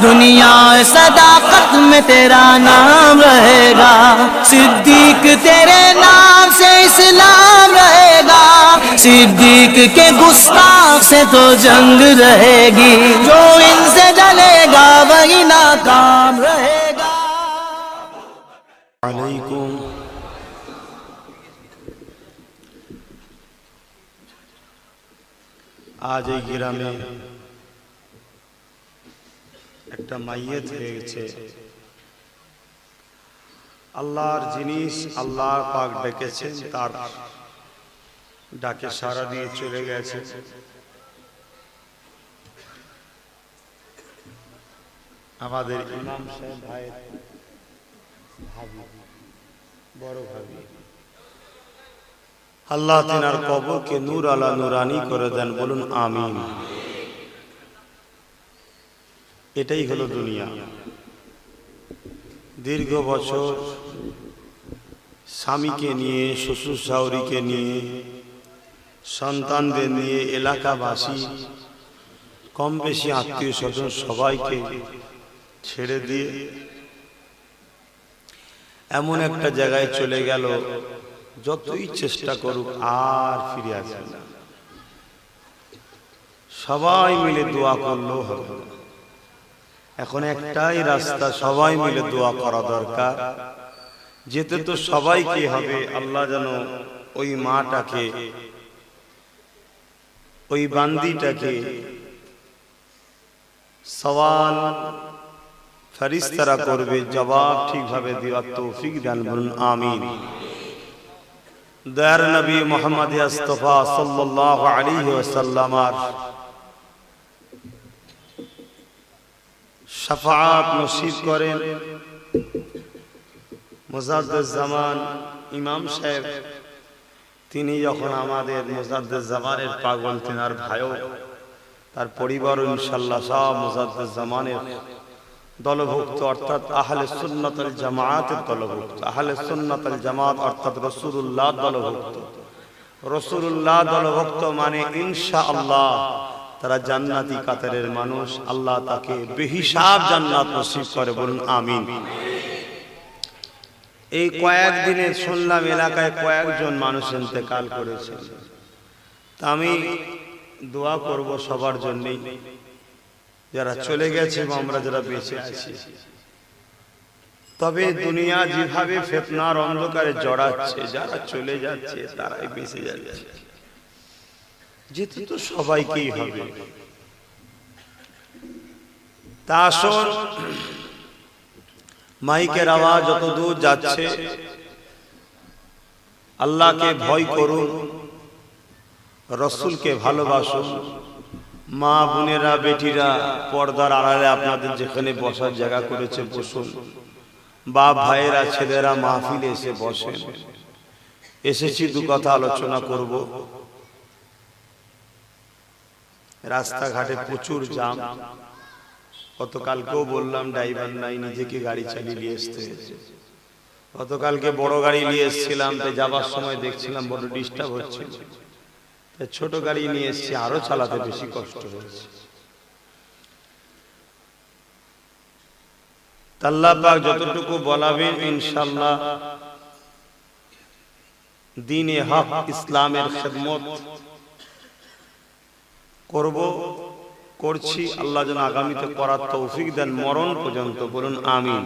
दुनिया सदाकत में तेरा नाम रहेगा, सिद्दीक तेरे नाम से इस्लाम रहेगा, सिद्दीक के गुस्ताख से तो जंग रहेगी, जो इनसे जलेगा वही नाकाम रहेगा। अलैकुम आज এই গ্রামে একটা মাইয়িত হয়ে গেছে। আল্লাহর জিনিস আল্লাহ পাক ডেকেছেন, তার ডাকে সাড়া দিয়ে চলে গেছে। আমাদের ইমাম সাহেব ভাইয়ের ভাবি, বড় ভাবি, আল্লাহ তিনার কবরকে নূর আলা নুরানি করে দেন, বলুন আমিন। এটাই হলো দুনিয়া। দীর্ঘ বছর স্বামীকে নিয়ে, শ্বশুর শাশুড়িকে নিয়ে, সন্তানদের নিয়ে, এলাকাবাসী, কম বেশি আত্মীয় স্বজন সবাইকে ছেড়ে দিয়ে এমন একটা জায়গায় চলে গেল, যতই চেষ্টা করুক আর ফিরে আসবে না। সবাই মিলে দোয়া করলেও হবে না। এখন একটাই রাস্তা, সবাই মিলে দোয়া করা দরকার। যেতে তো সবাইকে হবে, আল্লাহ যেন ওই মাটাকে, ওই বান্দিটাকে সওয়াল ফেরেশতারা করবে, জবাব ঠিকভাবে দেওয়ার তৌফিক দান, বলুন আমিন। দয়ার নবী মুহাম্মদ মুস্তাফা সাল্লাল্লাহু আলাইহি ওয়াসাল্লামের শাফাআত নসিব করেন মুজাদ্দিদ জামান ইমাম সাহেব। তিনি যখন আমাদের মুজাদ্দিদ জামানের পাগল, তিনার ভাইও, তার পরিবার ইনশাআল্লাহ সব মুজাদ্দিদ জামানের দলভুক্ত, অর্থাৎ আহলে সুন্নাত ওয়াল জামাতের দলভুক্ত। আহলে সুন্নাত ওয়াল জামাত অর্থাৎ রাসূলুল্লাহ দলভুক্ত। রাসূলুল্লাহ দলভুক্ত মানে ইনশাআল্লাহ তারা জান্নাতি কাতারের মানুষ। আল্লাহ তাকে বেহিসাব জান্নাত নসিব করে, বলুন আমিন। এই কয়েকদিনে শুনলাম এলাকায় কয়েকজন মানুষ ইন্তেকাল করেছেন। তা আমি দোয়া করব সবার জন্যই, যারা চলে গেছে এবং আমরা যারা বেঁচে আছি। তবে দুনিয়া যেভাবে ফিতনার অন্ধকারে জড়াচ্ছে, যারা চলে যাচ্ছে তারাই বেঁচে যাচ্ছে। যেতে তো সবাইকেই হবে। তা আসুন, মাইকের আওয়াজ যত দূর যাচ্ছে, আল্লাহকে ভয় করুন, রাসূলকে ভালোবাসুন। মা বোনেরা, বেটিরা, পর্দার আড়ালে আপনাদের যেখানে বসার জায়গা করেছে বসুন। বাপ ভাইয়েরা, ছেলেরা মাহফিলে এসে বসেন। এসেছি দু কথা আলোচনা করব। রাস্তাঘাটে প্রচুর জ্যাম। গতকালকেও বললাম ড্রাইভার নাই, নিজেকে গাড়ি চালিয়ে নিয়ে আসতে হয়েছে। গতকালকে বড় গাড়ি নিয়ে এসেছিলাম, তাই যাবার সময় দেখছিলাম বড় ডিস্টার্ব হচ্ছে, ছোট গাড়ি নিয়ে এসেছি, আরো চালাতে বেশি কষ্ট হচ্ছে। আল্লাহ পাক যতটুকু বলাবেন ইনশাআল্লাহ দ্বীনে হক ইসলামের খিদমত করব, করছি। আল্লাহ যেন আগামীতে করার তৌফিক দেন মরণ পর্যন্ত, বলুন আমিন।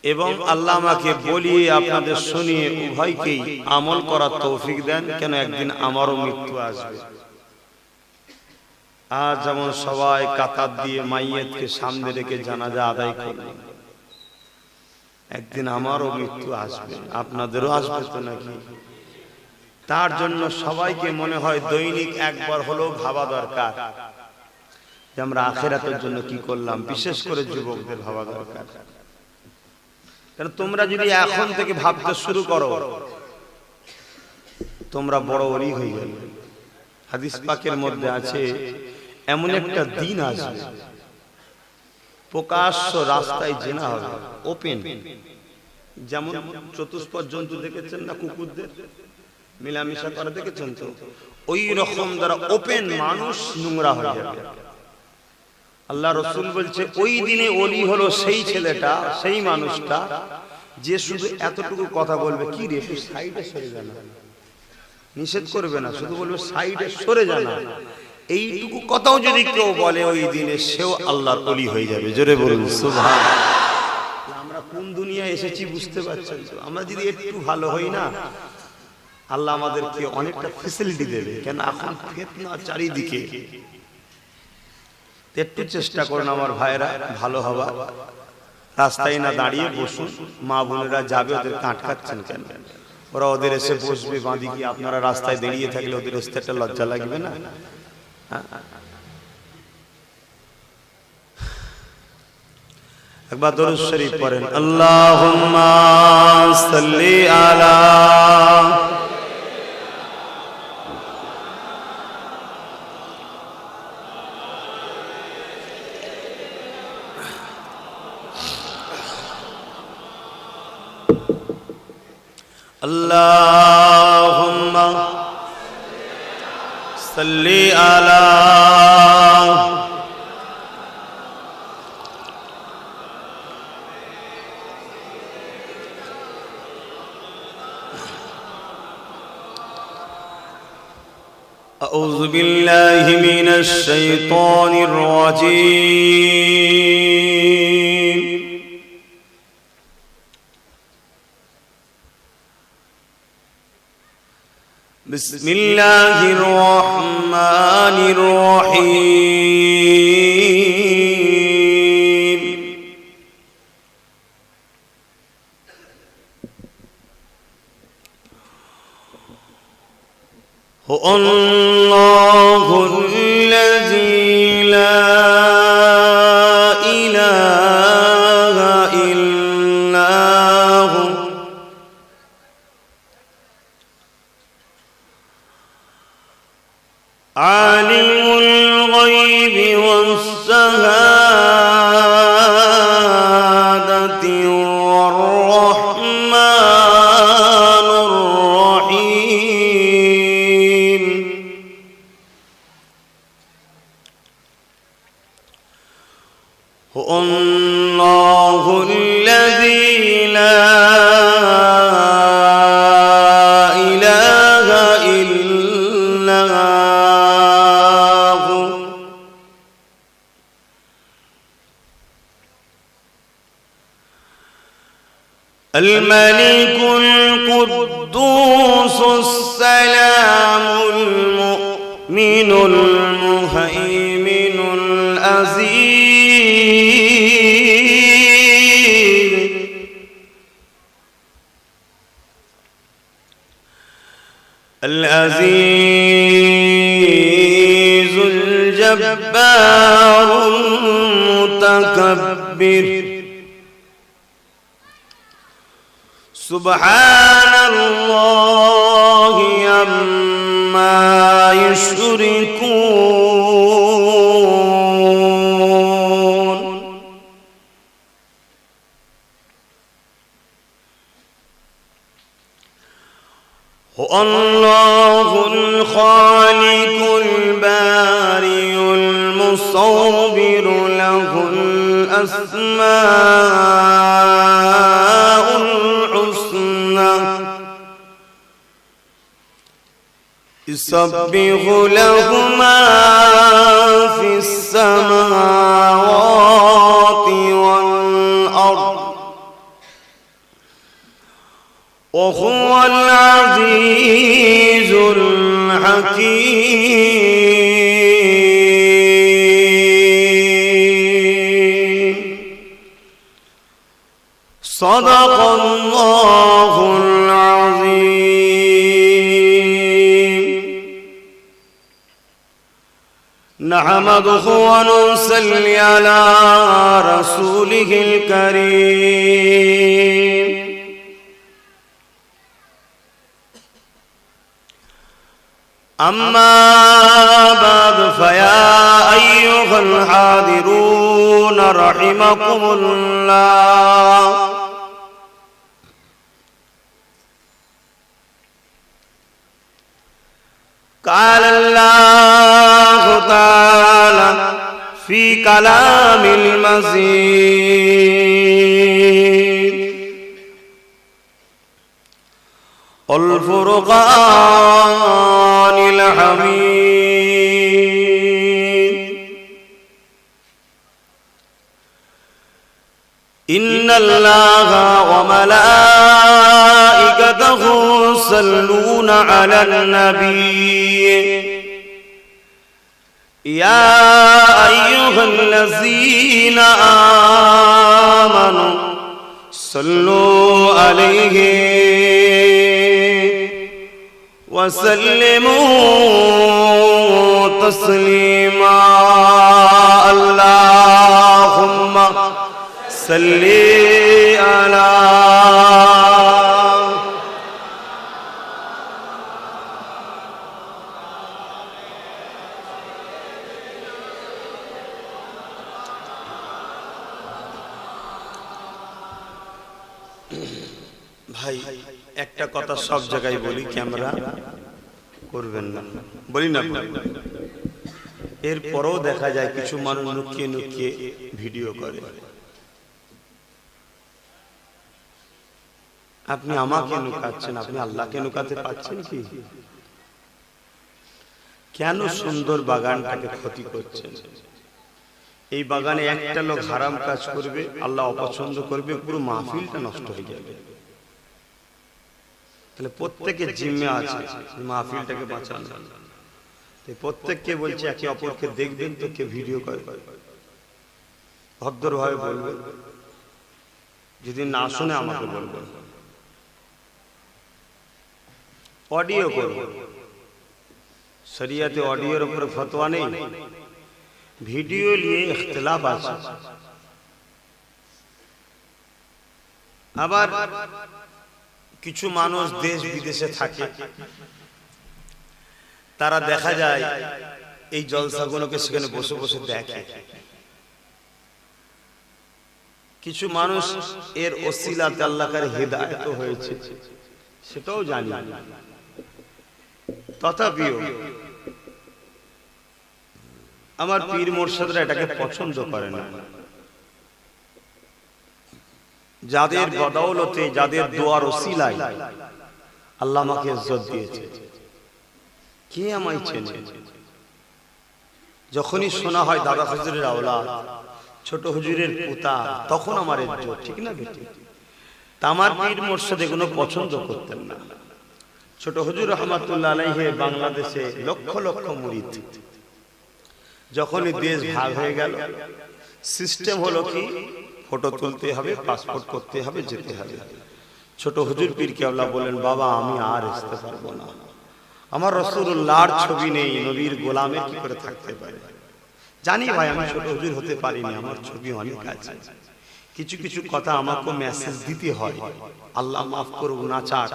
এবং আল্লাহ আমাকে বলিয়ে আপনাদের শুনিয়ে উভয়কেই আমল করার তৌফিক দেন, কেন একদিন আমারও মৃত্যু আসবে। আজ যেমন সবাই কাতার দিয়ে মাইয়িতকে সামনে রেখে জানাজা আদায় করলেন, একদিন আমারও মৃত্যু আসবে, আপনাদেরও আসবে তো নাকি? তার জন্য সবাইকে মনে হয় দৈনিক একবার হলেও ভাবা দরকার যে আমরা আখিরাতের জন্য কি করলাম। বিশেষ করে যুবকদের ভাবা দরকার। কারণ তোমরা যদি এখন থেকে ভাবতে শুরু করো, তোমরা বড় ওলি হয়ে যাবে। হাদিস পাকের মধ্যে আছে, এমন একটা দিন আসবে প্রকাশ্য রাস্তায় জিনা হবে, ওপেন। যেমন চতুষ্পদ জন্তু দেখেছেন না, কুকুরদের মিলামিশা করে দেখেছেন তো, ওই রকম দ্বারা ওপেন মানুষ নোংরা হয়ে যাবে। আল্লাহ রসুল বলছে ওই দিনে ওলি হলো সেই ছেলেটা, সেই মানুষটা যে শুধু এতটুকু কথা বলবে, কি রে তুই সাইডে সরে জানা, নিষেধ করবে না, শুধু বলবে সাইডে সরে জানা। এইটুকু কথাও যদি কেউ বলে ওই দিনে, সেও আল্লাহর ওলি হয়ে যাবে। জোরে বলুন সুবহানাল্লাহ। আমরা কোন দুনিয়ায় এসেছি বুঝতে পারছেন তো? আমরা যদি একটু ভালো হই না, আল্লাহ আমাদেরকে অনেকটা ফ্যাসিলিটি দেবে। কেন এখন ফিতনা চারিদিকে। একটু চেষ্টা করুন আমার ভাইরা ভালো হবার, রাস্তায় না দাঁড়িয়ে বসুন। মা বোনেরা যাবে, ওদের আটকাচ্ছেন কেন? ওরা ওদের এসে বসবে বাঁদিকে, আপনারা রাস্তায় দাঁড়িয়ে থাকলে ওদের আসতে একটা লজ্জা লাগবে না? একবার দরুদ শরীফ পড়েন, আল্লাহুম্মা সাল্লি আলা আল্লাহুম্মা সাল্লি আলা أعوذ بالله من الشيطان الرجيم. بسم الله الرحمن الرحيم. هو الله الذي لا إله إلا هو عالم الغيب والشهادة والرحمن الرحيم. هو الله الذي لا إله إلا هو الملك القدوس السلام المؤمن المهيمن العزيز العزيز الجبار المتكبر سبحان الله عما يشركون. هو الله الخالق البارئ المصور له الأسماء الحسنى يسبح له ما في السماوات والأرض وهو العزيز الحكيم. صدق الله العظيم. نحمده ونصلي على رسوله الكريم. أما بعد فيا أيها الحاضرون رحمكم الله. قال الله تعالى في كلام المزيد الفرقان الحميد إن الله وملائكته يصلون على النبي يا أيها الذين آمنوا صلوا عليه وسلموا تسليما اللهم صل على ভাই একটা কথা সব জায়গায় বলি, ক্যামেরা করবেন না বলি না, এরপরেও দেখা যায় কিছু মানুষ লুকিয়ে লুকিয়ে ভিডিও করে। আপনি আমাকে লুকাচ্ছেন, আপনি আল্লাহকে লুকাতে পারছেন কি? কেন সুন্দর বাগানটাকে ক্ষতি করছেন? এই বাগানে একটা লোক হারাম কাজ করবে, আল্লাহ অপছন্দ করবে, পুরো মাহফিলটা নষ্ট হয়ে যাবে। তাহলে প্রত্যেকের জিম্মে আছে মাহফিলটাকে বাঁচানো। প্রত্যেককে বলছে একে অপরকে দেখবেন তো কে ভিডিও করে, ভদ্রভাবে বলবেন, যদি না শুনে আমাকে বলবেন, অডিও করব। শরিয়াতে অডিওর উপরে ফতোয়া নেই, ভিডিও নিয়ে ইখতিলাফ আছে। আবার কিছু মানুষ দেশ বিদেশে থাকে, তারা দেখা যায় এই জলসাগুলোকে সেখানে বসে বসে দেখে। কিছু মানুষ এর ওসিলাতে আল্লাহর হিদায়াত হয়েছে, সেটাও জানি। তথাপিও আমার পীর মুর্শিদরা এটাকে পছন্দ করে না। যাদের বদৌলতে, যাদের দোয়ার ওসিলায় আল্লাহ আমাকে ইজ্জত দিয়েছে, কে আমায় চেনে? যখনই শোনা হয় দাদা হুজুরের আওলাদ, ছোট হুজুরের পুতা, তখন আমার ইজ্জত, ঠিক না বেটি? আমার পীর মুর্শিদ এগুলো পছন্দ করতেন না। ছোট হুজুর রহমাতুল্লাহ আলাইহি বাংলাদেশে লক্ষ লক্ষ মুরিদ, যখনই দেশ ভাগ হয়ে গেল, সিস্টেম হলো কি ফটো তুলতে হবে, পাসপোর্ট করতে হবে, যেতে হবে। ছোট হুজুর পীর কেবলা বলেন, বাবা আমি আর আসতে পারবো না, আমার রাসূলুল্লাহর ছবি নেই, নবীর গোলামে কি করে থাকতে পারে? জানি ভাই আমি ছোট হুজুর হতে পারিনি, আমার ছবি অনেক আছে। কিছু কিছু কথা আমাকে মেসেজ দিতে হয়, আল্লাহ মাফ করুন না চাক।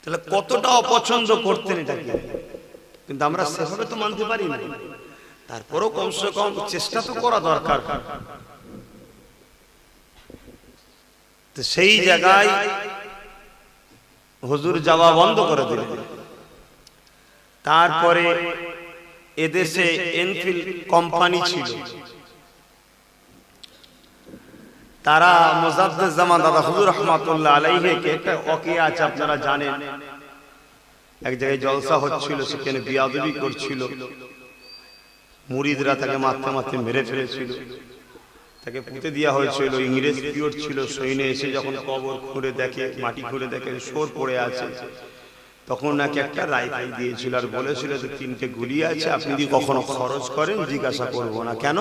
তাহলে কতটা অপছন্দ করতেন এটাকে, কিন্তু আমরা সেভাবে তো মানতে পারি না। তারপরেও কমসে কম চেষ্টা তো করা দরকার। তো সেই জায়গায় হুজুর যাওয়া বন্ধ করে দিলেন। তারপরে এদেশে এনফিল্ড কোম্পানি ছিল, তারা মুজাদ্দিদ জামান দাদা হুজুর রহমাতুল্লাহ আলাইহি কে একটা ওয়াকিয়া আছে আপনারা জানেন। এক জায়গায় জলসা হচ্ছিল, সেখানে বিয়াদবি করছিল, মুরিদরা তাকে মারতে মারতে মেরে ফেলেছিল, তাকে পুঁতে দেওয়া হয়েছিল। ইংরেজ পিওর ছিল, সৈন্য এসে যখন কবর খুঁড়ে দেখে, মাটি খুঁড়ে দেখে শোর পড়ে আছে, তখন নাকি একটা রাইফেল দিয়েছিল আর বলেছিল যে 3টে গুলি আছে, আপনি যদি কখনো খরচ করেন জিজ্ঞাসা করবো না। কেন?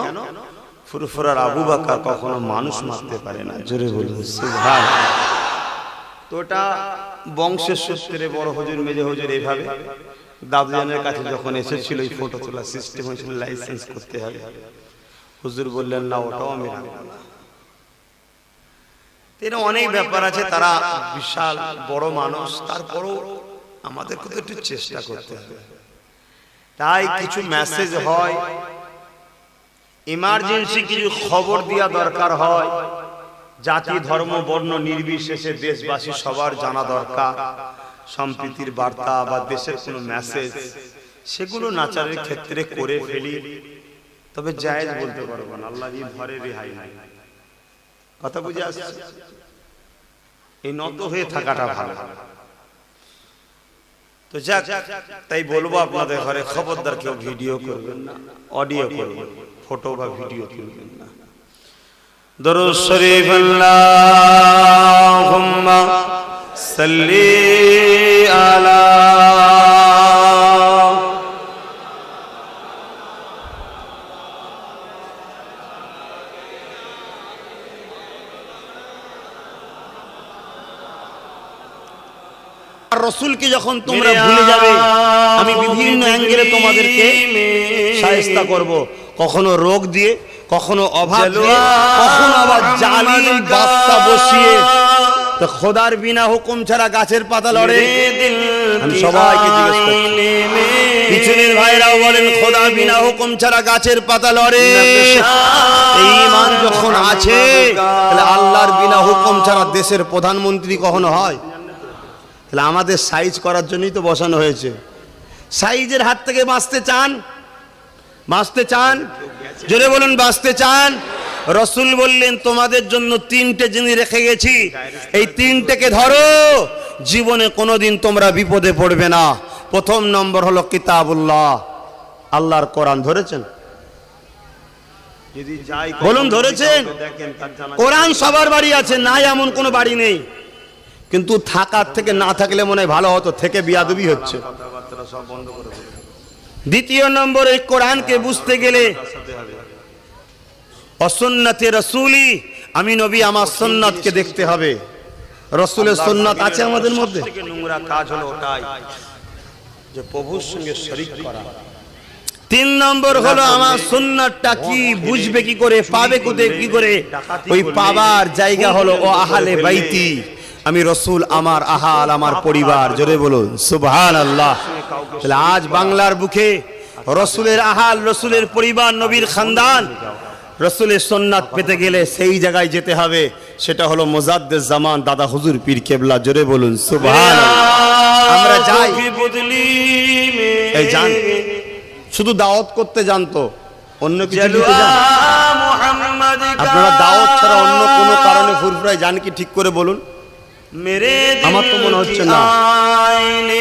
ফুরফুরার আবু বকর কখনো মানুষ মারতে পারে না। জোরে বলুন সুবহানাল্লাহ। তো ওটা বংশের সূত্রে বড় হুজুর মেজে হুজুর এইভাবে দাদুজানের কাছে যখন এসেছিল, এই ফটো তোলা সিস্টেম হয়েছিল, লাইসেন্স করতে হবে। হুজুর বললেন না, ওটাও আমি রাখবো না। এর অনেক ব্যাপার আছে, তারা বিশাল বড় মানুষ, তারপরও আমাদেরকে তো একটু চেষ্টা করতে হবে। তাই কিছু মেসেজ হয়, ইমার্জেন্সি কিছু খবর দেওয়া দরকার হয়, জাতি ধর্ম বর্ণ নির্বিশেষে দেশবাসী সবার জানা দরকার। সম্প্রীতির বার্তা বা দেশের কোনো মেসেজ, সেগুলো নাচারের ক্ষেত্রে করে ফেলি, তবে জায়েজ বলতে পারবো না, আল্লাহ ঘরে রেহাই নাই। কথা বুঝে আসছে? এই নত হয়ে থাকাটা ভালো। তো যাক, তাই বলবো আপনাদের ঘরে খবরদার কেউ ভিডিও করবেন না, অডিও করবেন, ফটো বা ভিডিও তুলবেন না। দরুদ শরীফ আল্লাহুম্মা সাল্লি আলা রসুলকে। যখন তোমরা ভুলে যাবে, আমি বিভিন্ন অ্যাঙ্গেলে তোমাদেরকে শায়েস্তা করব, কখনো রোগ দিয়ে, কখনো অভাব দিয়ে, কখনো আবার জালিম বাদশা বসিয়ে। তো খোদার বিনা হুকুম ছাড়া গাছের পাতা লড়ে? আমি সবাইকে জিজ্ঞেস করছি, পিছনের ভাইরাও বলেন খোদার বিনা হুকুম ছাড়া গাছের পাতা লড়ে? এই ঈমান যখন আছে, তাহলে আল্লাহর বিনা হুকুম ছাড়া দেশের প্রধানমন্ত্রী কখনো হয়? তাহলে আমাদের সাইজ করার জন্যই তো বসানো হয়েছে। সাইজের হাত থেকে বাঁচতে চান? বাঁচতে চান? জোরে বলুন, বাঁচতে চান? রসুল বললেন তোমাদের জন্য তিনটে জিনিস রেখে গেছি, এই তিনটেকে ধরো, জীবনে কোনোদিন তোমরা বিপদে পড়বে না। প্রথম নম্বর হলো কিতাবুল্লাহ, আল্লাহর কোরআন। ধরেছেন? বলুন ধরেছেন? কোরআন সবার বাড়ি আছে, নাই এমন কোনো বাড়ি নেই, কিন্তু থাকার থেকে না থাকলে মনে হয় ভালো হতো, থেকে বিয়াদবি হচ্ছে। দ্বিতীয় নম্বর, এই কোরআনকে বুঝতে গেলে অসুন্নতে রাসূলি, আমি নবী আমার সুন্নাতকে দেখতে হবে। রাসূলের সুন্নাত আছে আমাদের মধ্যে? নোংরা কাজ হলো ওটাই যে প্রভুর সঙ্গে শরীক করা। তিন নম্বর হলো আমার সুন্নাতটা কি, বুঝবে কি করে, পাবে কোথায় কি করে? ওই পাবার জায়গা হলো ও আহলে বাইতি, আমি রসুল, আমার আহাল, আমার পরিবার। জোরে বলুন সুবহানাল্লাহ। তাহলে আজ বাংলার বুকে রসুলের আহাল, রসুলের পরিবার, নবীর খানদান, রসুলের সুন্নাত পেতে গেলে সেই জায়গায় যেতে হবে, সেটা হলো মুজাদ্দিদ জামান দাদা হুজুর পীর কেবলা। জোরে বলুন সুবহানাল্লাহ। আমরা যাই, এই যান, শুধু দাওয়াত করতে জানতো, অন্য কিছু নিতে যান? আপনারা দাওয়াত ছাড়া অন্য কোনো কারণে ফুরফুরায় যান কি? ঠিক করে বলুন। আমার তো মনে হচ্ছে না।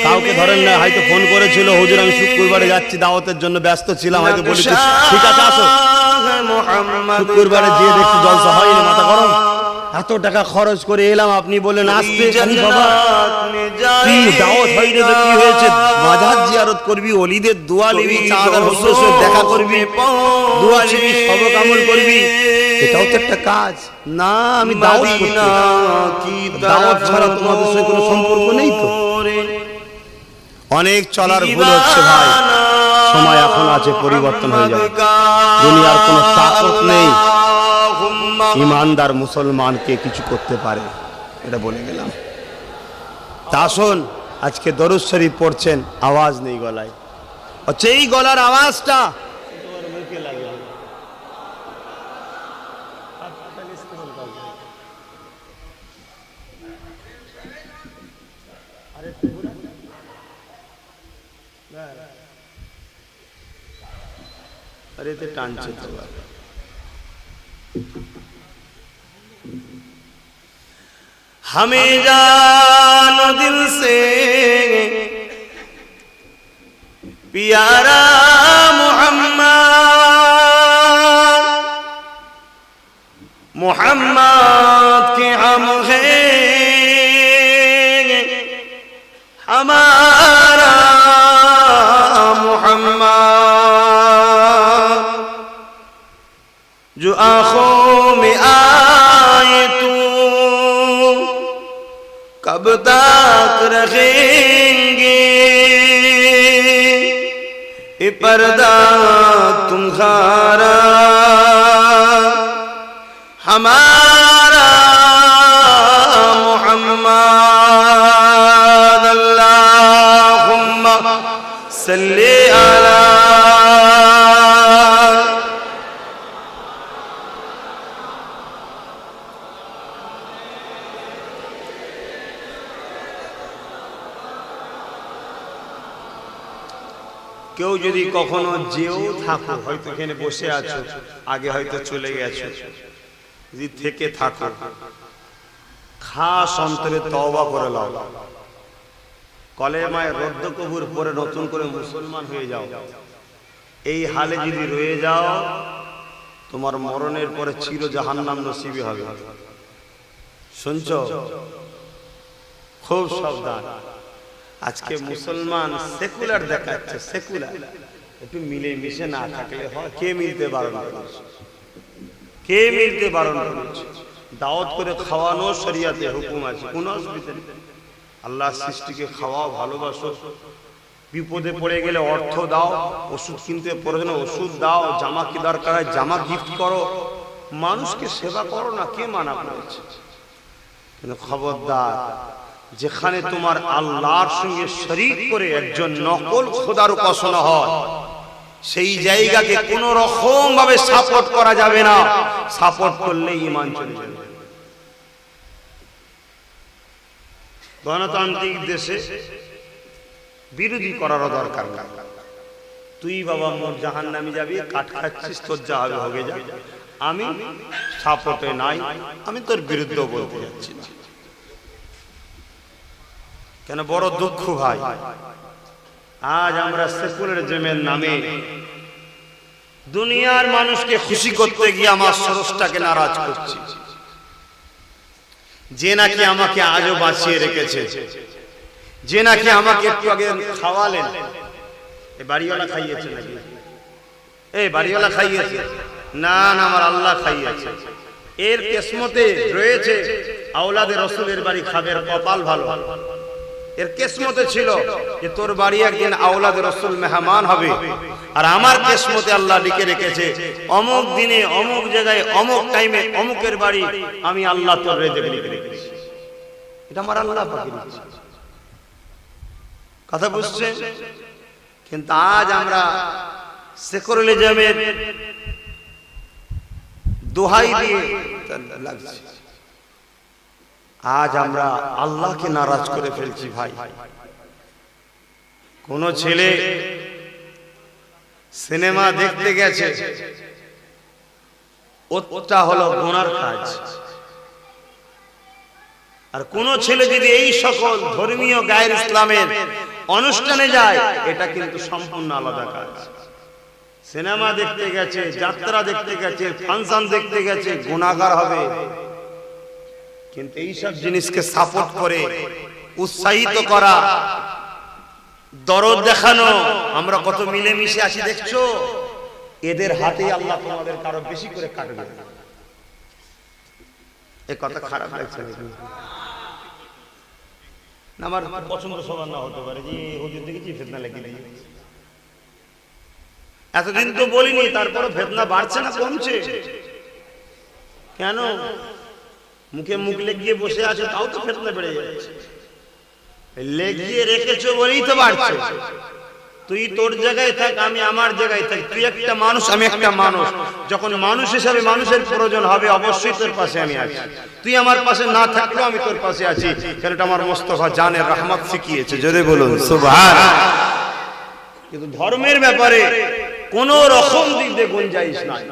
কাউকে ধরেন না, হয়তো ফোন করেছিল, হুজুর আমি শুক্রবারে যাচ্ছি, দাওয়াতের জন্য ব্যস্ত ছিলাম, হয়তো বলেছি ঠিক আছে আসো। শুক্রবারে গিয়ে দেখছি জলসা হয়নি, মাথা গরম, এত টাকা খরচ করে এলাম, আপনি বলেন আসতে। বাবা কি দাওয়াত হয়নি তো কি হয়েছে? মাজার জিয়ারত করবি, ওলিদের দোয়া নিবি, চাঁদের হুজুরের দেখা করবি, দোয়া নিবি, সবক আমল করবি, এটাও তো একটা কাজ না? আমি দাওয়াত করতে, দাওয়াত ছাড়া তোমাদের সঙ্গে কোনো সম্পর্ক নেই তো। অনেক চলার ভুল হচ্ছে ভাই, সময় এখন আছে, পরিবর্তন হয়ে যাবে। দুনিয়ার কোনো তাকত নেই ইমানদার মুসলমানকে কিছু করতে পারে, এটা বলে গেলাম। তা আসুন, আজকে দরুদ শরীফ পড়ছেন, আওয়াজ নেই গলায়, হচ্ছে এই গলার আওয়াজটা अरे ते टांचे तो हमें जानो दिल से प्यारा मोहम्मद, मोहम्मद के हम हैं, हमारा मोहम्मद जो आंखों में आए तू कब तक रखेंगे ये पर्दा तुम्हारा हमारा मोहम्मद। अल्लाहुम्मा सल्ली अला যদি কখনো যেও থাকো, হয়তো এখানে বসে আছো, আগে হয়তো চলে গেছো, যদি থেকে থাকো, খাস অন্তরে তওবা করে নাও, কলেমায়ে রদ্দ কবুর পরে নতুন করে মুসলমান হয়ে যাও। এই হালে যদি রয়ে যাও, তোমার মরণের পরে চির জাহান্নাম নসিবে হবে। শুনছো? খুব সাবধান। আজকে মুসলমান সেকুলার দেখাচ্ছে, সেকুলার। একটু মিলে মিশে না থাকলে হয়? কে মিলতে বারণ করেছে? কে মিলতে বারণ করেছে? দাওয়াত করে খাওয়ানো শরিয়াতে হুকুম আছে, কোনো অসুবিধা নেই। আল্লাহ সৃষ্টিকে খাওয়াও, ভালোবাসো, বিপদে পড়ে গেলে অর্থ দাও, ওষুধ কিনতে প্রয়োজনে ওষুধ দাও, জামা কি দরকার হয় জামা গিফট করো, মানুষকে সেবা করো না, কে মানা করেছে? কিন্তু খবরদার, যেখানে তোমার আল্লাহর সঙ্গে শরীক করে একজন নকল খোদার উপাসনা হয়, সেই জায়গাকে কোন রকম ভাবে সাপোর্ট করা যাবে না। সাপোর্ট করলে ঈমান চলে যাবে। গণতান্ত্রিক দেশে বিরোধী করারও দরকার না। তুই বাবা মোর জাহান্নামে যাবি, কাঠ খাচ্ছিস, তোর যা হবে হবে যা, আমি সাপোর্টে নাই, আমি তোর বিরুদ্ধে বলতে যাচ্ছি না। কেন? বড় দুঃখ ভাই, আজ আমরা সেকুলারিজমের নামে দুনিয়ার মানুষকে খুশি করতে গিয়ে আমার স্রষ্টাকে নারাজ করছি, যে নাকি আমাকে আজও বাঁচিয়ে রেখেছে, যে নাকি আমাকে একটু আগে খাওয়ালেন। এই বাড়িওয়ালা খাইয়েছে নাকি? এই বাড়িওয়ালা খাইয়েছে? না না, আমার আল্লাহ খাইয়েছে। এর কিসমতে রয়েছে আওলাদে রসুলের বাড়ি খাবে, কপাল ভালো। এর কিসমতে ছিল যে তোর বাড়ি একদিন আওলাদে রসুল মেহমান হবে, আর আমার কিসমতে আল্লাহ লিখে রেখেছে অমুক দিনে অমুক জায়গায় অমুক টাইমে অমুকের বাড়ি আমি আল্লাহ তোর রেজেক লিখে রেখেছি। এটা আমার আল্লাহ পাকের ইচ্ছা। কথা বুঝছেন? কিন্তু আজ আমরা সেকুলারিজমের দোহাই দিয়ে লাগছি, আজ আমরা আল্লাহকে নারাজ করে ফেলছি। ভাই, কোন ছেলে সিনেমা দেখতে গেছে, ওটা হলো গুনার কাজ। আর কোন ছেলে যদি এই সকল ধর্মীয় গায়ের ইসলামের অনুষ্ঠানে যায়, এটা কিন্তু সম্পূর্ণ আলাদা কাজ। সিনেমা দেখতে গেছে, যাত্রা দেখতে গেছে, ফাংশন দেখতে গেছে, গুনাহগার হবে। কিন্তু এইসব জিনিসকে সাপোর্ট করে উৎসাহিত করা, দরদ দেখানো, আমরা কত মিলেমিশে আছি দেখছো, এদের হাতেই আল্লাহ তোমাদের কারো বেশি করে কাটবে। এই কথা খারাপ লাগছে না? আমার পছন্দ সবার না হতে পারে, যে হুজুর দেখেছি ফিতনা লেগে দিয়ে এতদিন তো বলিনি, তারপরে ফিতনা বাড়ছে না কমছে? কেন? মুখে মুখ লেগিয়ে বসে আছে, তাও তো ফিতনা বেড়ে যাচ্ছে। লেগিয়ে রেখেছো বলেই তো বাড়ছে। তুই তোর জায়গায় থাক, আমি আমার জায়গায় থাক, তুই একটা মানুষ, আমি একটা মানুষ। যখন মানুষ হিসাবে মানুষের প্রয়োজন হবে, অবশ্যই তোর পাশে আমি আছি। তুই আমার পাশে না থাকলেও আমি তোর পাশে আছি, কারণ এটা আমার মোস্তফা জানের রহমত শিখিয়েছে। জোরে বলুন সুবহানাল্লাহ। কিন্তু ধর্মের ব্যাপারে কোন রকম দিক দিয়ে গুঞ্জাইশ নাই।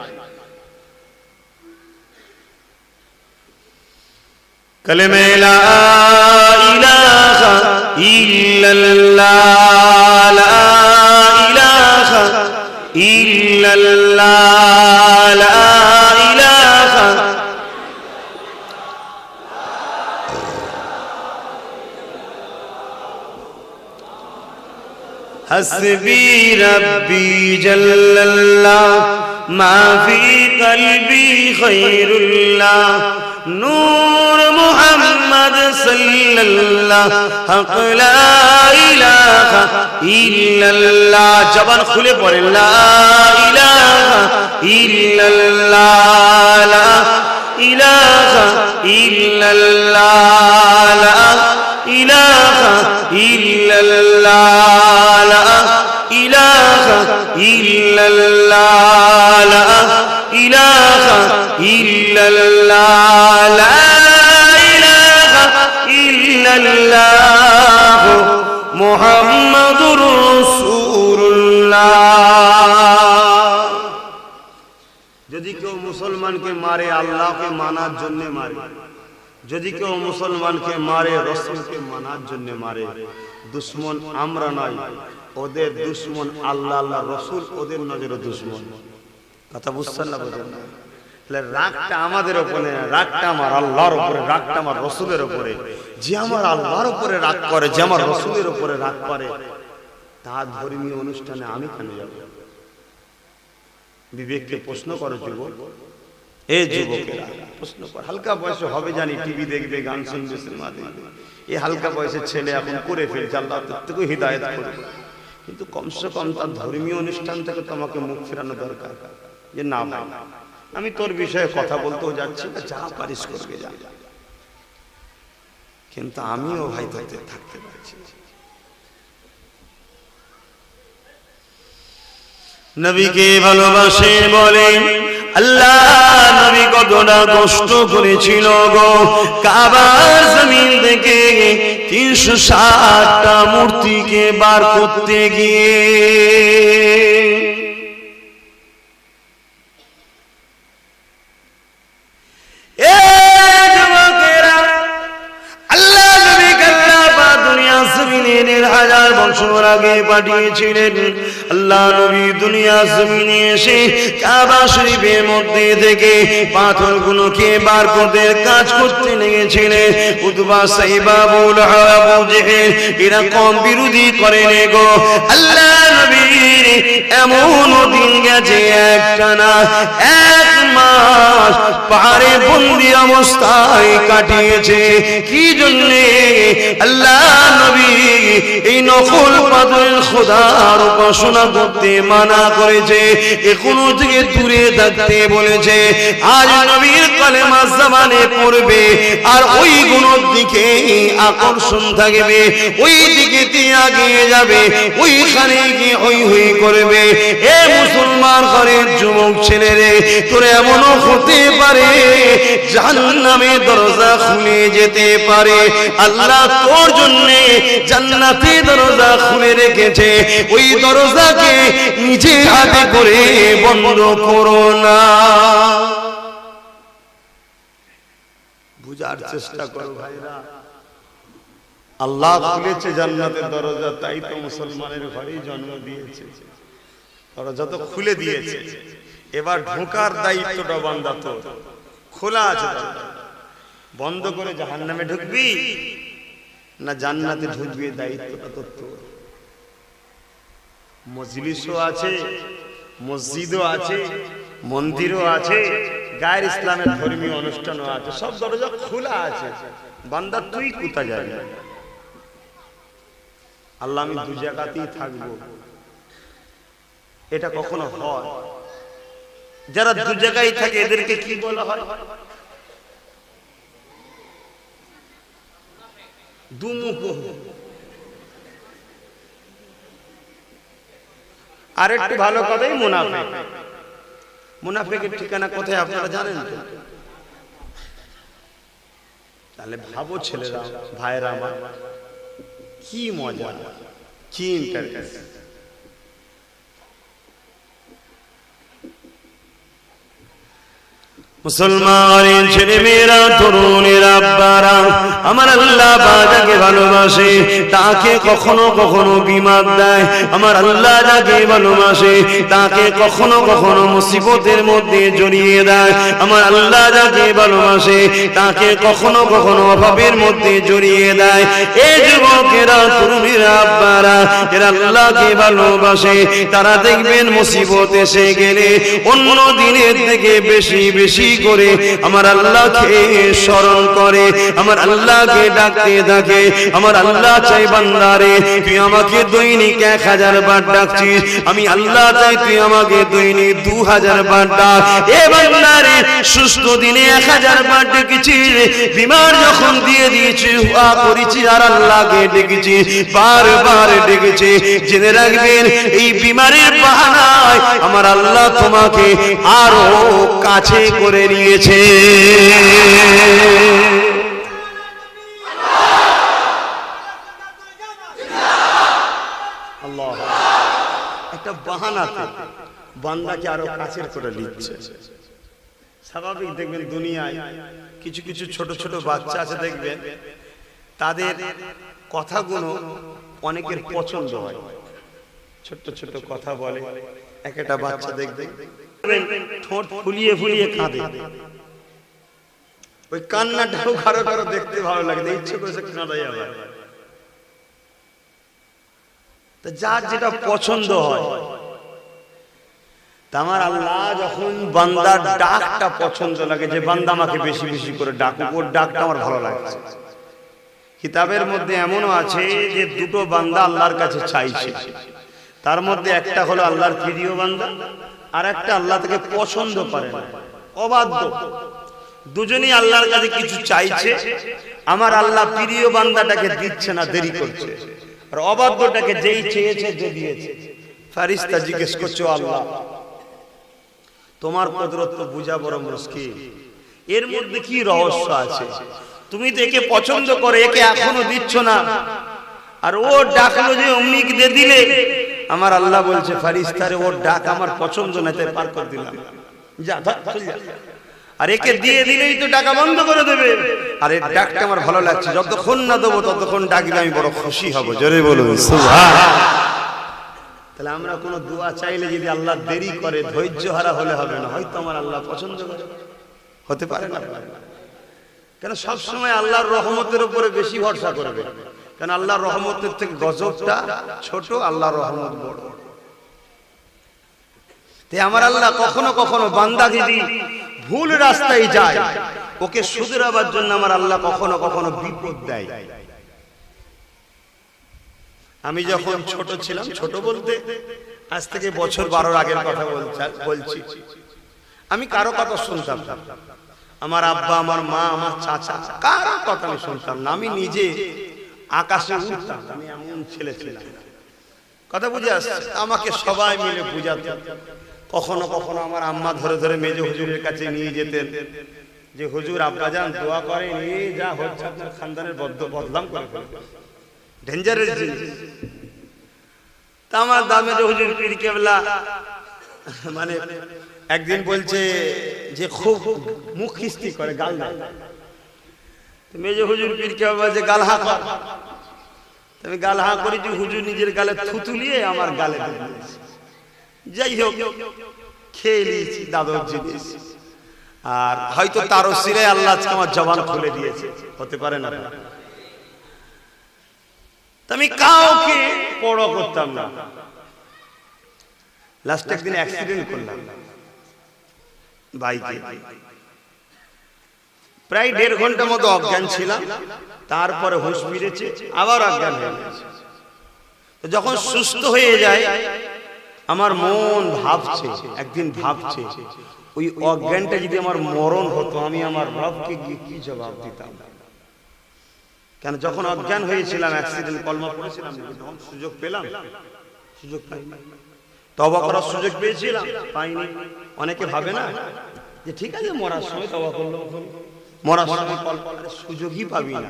কালেমে লা ইলাহা ইল্লাল্লাহ, লা ইলাহা ইল্লাল্লাহ, লা ইলাহা। হাসবি রব্বি জাল্লাল্লাহ, মা ফি কলবি খায়রুল্লাহ, নূর মুহাম্মদ সাল্লাল্লাহ, হক লা ইলাহা ইল্লাল্লাহ। জবান খুলে পড়ে লা ইলাহা ইল্লাল্লাহ, লা ইলাহা ইল্লাল্লাহ, লা ইলাহা ইল্লাল্লাহ, লা ইলাহা ইল্লাল্লাহ, লা ইলাহা ইল্লাল্লাহ, লা ইলাহা ইল্লাল্লাহ, মুহাম্মাদুর রাসূলুল্লাহ। যদি কেউ মুসলমানকে মারে আল্লাহকে মানার জন্য মারে, যদি কেউ মুসলমানকে মারে রাসূলকে মানার জন্য মারে, দুশমন আমরা নয়, ওদের দুশমন আল্লাহ, আল্লাহ রাসূল ওদের নজরে দুশমন। কথা বুঝছেন না? বুঝেন না? তাহলে রাগটা আমাদের উপরে, রাগটা আমার আল্লাহর উপরে, রাগটা আমার রাসূলের উপরে। যে আমার আল্লাহর উপরে রাগ করে, যে আমার রাসূলের উপরে রাগ করে, তার ধর্মীয় অনুষ্ঠানে আমি কেন যাব? বিবেককে প্রশ্ন করো যুবক, এই যুবকেরা প্রশ্ন কর। হালকা বয়সে হবে জানি, টিভি দেখবে, গান শুনবে, সিনেমা দেখবে, এই হালকা বয়সের ছেলে এখন করে ফেলছে, আল্লাহ থেকে হিদায়াত করবে। কিন্তু কমসে কম তার ধর্মীয় অনুষ্ঠান থেকে তোমাকে মুখ ফেরানো দরকার, যে না ভাই আমি তোর বিষয়ে কথা বলতেও যাচ্ছি না, যা পারিস করবে যা, কিন্তু আমিও ভাই তাতে থাকতে পারছি। নবীকে ভালোবাসে বলে আল্লাহ নবী কতটা কষ্ট করেছিল গো, কাবার জমিন থেকে 360টা মূর্তিকে বার করতে গিয়ে। আগে পাঠিয়েছিলেন আল্লাহ নবী দুনিয়া জমিনে এসে কাবা শরীফের মধ্যে থেকে পাথরগুলোকে বার করতে কাজ করতে লেগেছিলেন। উতবা সাইবা আবু জেহেল এরা কম বিরোধী করেন গো। আল্লাহ নবীর এমন দিন গেছে একটানা 1 মাস পাহাড়ে বন্দি অবস্থায় কাটিয়েছে। কি জন্যে? আল্লাহ নবী এই নকল পাথরের খোদার উপাসনা করতে মানা করেছে, এখনো থেকে দূরে থাকতে বলেছে। আজ নবীর কালেমা জবানে পড়বে আর ওই গুণের দিকে আকর্ষণ থাকবে, ওই দিকে এগিয়ে যাবে, ওইখানে গিয়ে হই হই করবে। এ মুসলমান ঘরের যুবক ছেলেরে, তোর এমনও হতে পারে জাহান্নামের দরজা খুলে যেতে পারে। আল্লাহ তোর জন্য জান্নাতের দরজা খুলে রেখেছে, ওই দরজাকে নিজে হাতে করে বন্ধ করো না। বুঝার চেষ্টা করো ভাইরা, আল্লাহ খুলেছে জান্নাতের দরজা, তাই তো মুসলমানের ঘরেই জন্ম দিয়েছে, দরজা তো খুলে দিয়েছে। এবার ঢোকার দায়িত্বটা বান্দা তো, খোলা আছে বন্ধ করে জাহান্নামে ঢুকবি না জান্নাতে ঢুকবি, দায়িত্বটা তো তোর। মজলিসও আছে, মসজিদও আছে, মন্দিরও আছে, গায়ের ইসলামের ধর্মীয় অনুষ্ঠানও আছে, সব দরজা খোলা আছে। বান্দা তুই কোথায় যাবি? আল্লাহ আমি 2 জায়গাতেই থাকবো, এটা কখনো হয়? যারা 2 জায়গায় থাকে এদেরকে কি বলা হয়? দুমুখ। আর একটু ভালো কথাই মুনাফিক। মুনাফিকের ঠিকানা কোথায় আপনারা জানেন তো? তাহলে ভাবো ছেলেরা, ভাইরা আমার, কি মজা, কি ইন্টারেস্ট। মুসলমানের ছেলে মেয়েরা, তরুণেরা, আব্বারা, আমার আল্লাহ যাকে ভালোবাসে তাকে কখনো কখনো বিমাদ দেয়। আমার আল্লাহ যাকে ভালোবাসে তাকে কখনো কখনো মুসিবতের মধ্যে জড়িয়ে দেয়। আমার আল্লাহ যাকে ভালোবাসে তাকে কখনো কখনো অভাবের মধ্যে জড়িয়ে দেয়। এই যুবকেরা, তরুণেরা, আব্বারা, এরা আল্লাহকে ভালোবাসে, তারা দেখবেন মুসিবত এসে গেলে অন্য দিনের থেকে বেশি বেশি করে আমার আল্লাহকে স্মরণ করে, আমার আল্লাহকে ডাকতে থাকে। আমার আল্লাহ চাই বান্দারে তুই আমাকে দৈনিক 1000 বার ডাকছিস, আমি আল্লাহ চাই তুই আমাকে দৈনিক 2000 বার ডাক। এ বান্দারে সুস্থ দিনে 1000 বার ডেকেছিস, বিমার যখন দিয়ে দিয়েছিস ওয়া করেছি আর আল্লাহকে ডেকেছি, বারবার ডেকেছি। জেনে রাখবেন এই বিমারের বাহানায় আমার আল্লাহ তোমাকে আরো কাছে করে নিয়েছে। আল্লাহ একটা বাহানাতে বান্দাকে আরো কাছের করে নিচ্ছে। স্বাভাবিক দেখবেন দুনিয়ায় কিছু কিছু ছোট ছোট বাচ্চা আছে, দেখবেন তাদের কথাগুলো অনেকের পছন্দ হয়, ছোট ছোট কথা বলে। একটা বাচ্চা দেখবেন ঠোঁট ফুলিয়ে ফুলিয়ে কাঁদে, ওই কান্নাটাও কারো কারো দেখতে ভালো লাগে, ইচ্ছে করে কাঁদাই আবার। যার যেটা পছন্দ হয়। আমার আল্লাহ যখন বান্দার ডাকটা পছন্দ লাগে, যে বান্দা আমাকে বেশি বেশি করে ডাকুক, ওর ডাকটা আমার ভালো লাগছে। কিতাবের মধ্যে এমনও আছে যে দুটো বান্দা আল্লাহর কাছে চাইছে, তার মধ্যে একটা হলো আল্লাহর প্রিয় বান্দা, আর একটা আল্লাহ থেকে পছন্দ করে না, অবাধ্য। দুজনেই আল্লাহর কাছে কিছু চাইছে, আমার আল্লাহ প্রিয় বান্দাটাকে দিচ্ছে না, দেরি করছে, আর অবাধ্যটাকে যেই চেয়েছে যে দিয়েছে। ফেরেশতা জিজ্ঞেস করছো, আল্লাহ তোমার কুদরত তো বুঝা বড় মুশকিল, এর মধ্যে কি রহস্য আছে? তুমি তো একে পছন্দ করে, একে এখনো দিচ্ছ না, আর ও ডাকলো যে অমনি দিয়ে দিলে। আমার আল্লাহ বলছে, ফেরেশতারে ওর ডাক আমার পছন্দ না, তাই পার করে দিলাম, যা চল যা। আর একে দিয়ে দিলেই তো ডাকা বন্ধ করে দেবে, আর এর ডাকটা আমার ভালো লাগছে, যতক্ষণ না দেবো ততক্ষণ ডাকলে আমি বড় খুশি হব। জোরে বলুন সুবহানাল্লাহ। তাহলে আমরা কোনো দোয়া চাইলে যদি আল্লাহ দেরি করে, ধৈর্য হারা হলে হবে না, হয়তো আমার আল্লাহ পছন্দ করে, হতে পারে না। কেন সব সময় আল্লাহর রহমতের উপরে বেশি ভরসা করবে, কারণ আল্লাহর রহমতের থেকে গজবটা ছোট, আল্লাহর রহমত বড়। তাই আমার আল্লাহ কখনো কখনো বান্দা যদি ভুল রাস্তায় যায়, ওকে শুধরাবার জন্য আমার আল্লাহ কখনো কখনো বিপদ দেয়। আমি যখন ছোট ছিলাম, ছোট বলতে আজ থেকে বছর 12 আগের কথা বলছি, আমি কারো কথা শুনতাম না। আমার আব্বা, আমার মা, আমার চাচা, কারো কথা আমি শুনতাম না। আমি নিজে আকাশে উঠতাম, আমি এমন ছেলে ছিলাম। কথা বুঝে আসছে? আমাকে সবাই মিলে বুঝাতো। কখনো কখনো আমার আম্মা ধরে ধরে মেজ হুজুরের কাছে নিয়ে যেতেন, যে হুজুর আব্বাজান দোয়া করেন, এই যা হচ্ছে আপনার খানদানের বদনাম করে ফেলবে, ডেঞ্জারাস জিনিস। তা আমার দামে যে হুজুর পীর কেবলা মানে একদিন বলছে যে খুব মুখ খিস্তি করে, গাল দেয়। মেজ হুজুর পীর কেবলা যে গাল হা কর, আমি গাল হা করেছি, হুজুর নিজের গালে থুতুলিয়ে আমার গালে দিয়েছে। যাই হোক, খেয়ে নিয়েছি দাদুর জিনিস, আর হয়তো তার ওসিলায় আল্লাহ আজকে আমার জবান খুলে দিয়েছে, হতে পারে না। আমি কাউকে পড়া করতাম না। লাস্ট একদিন অ্যাক্সিডেন্ট করলাম বাইকে, প্রায় 1.5 ঘন্টা মতো অজ্ঞান ছিলাম, তারপরে হুঁশ ফিরেছে, আবার অজ্ঞান হয়ে গেছে। যখন সুস্থ হয়ে যায়, আমার মন ভাবছে, একদিন ভাবছে ওই অজ্ঞানটা যদি আমার মরণ হতো, আমি আমার রবকে গিয়ে কি জবাব দিতাম। কেন যখন অজ্ঞান হয়েছিলাম, অ্যাক্সিডেন্ট কলমা পড়েছিলাম, যখন সুযোগ পেলাম, সুযোগ পাইনি। তওবা করার সুযোগ পেয়েছিলাম, পাইনি। অনেকে ভাবে না যে ঠিক আছে মরার সময় তওবা করলো, মরার সময় সুযোগই পাবি না।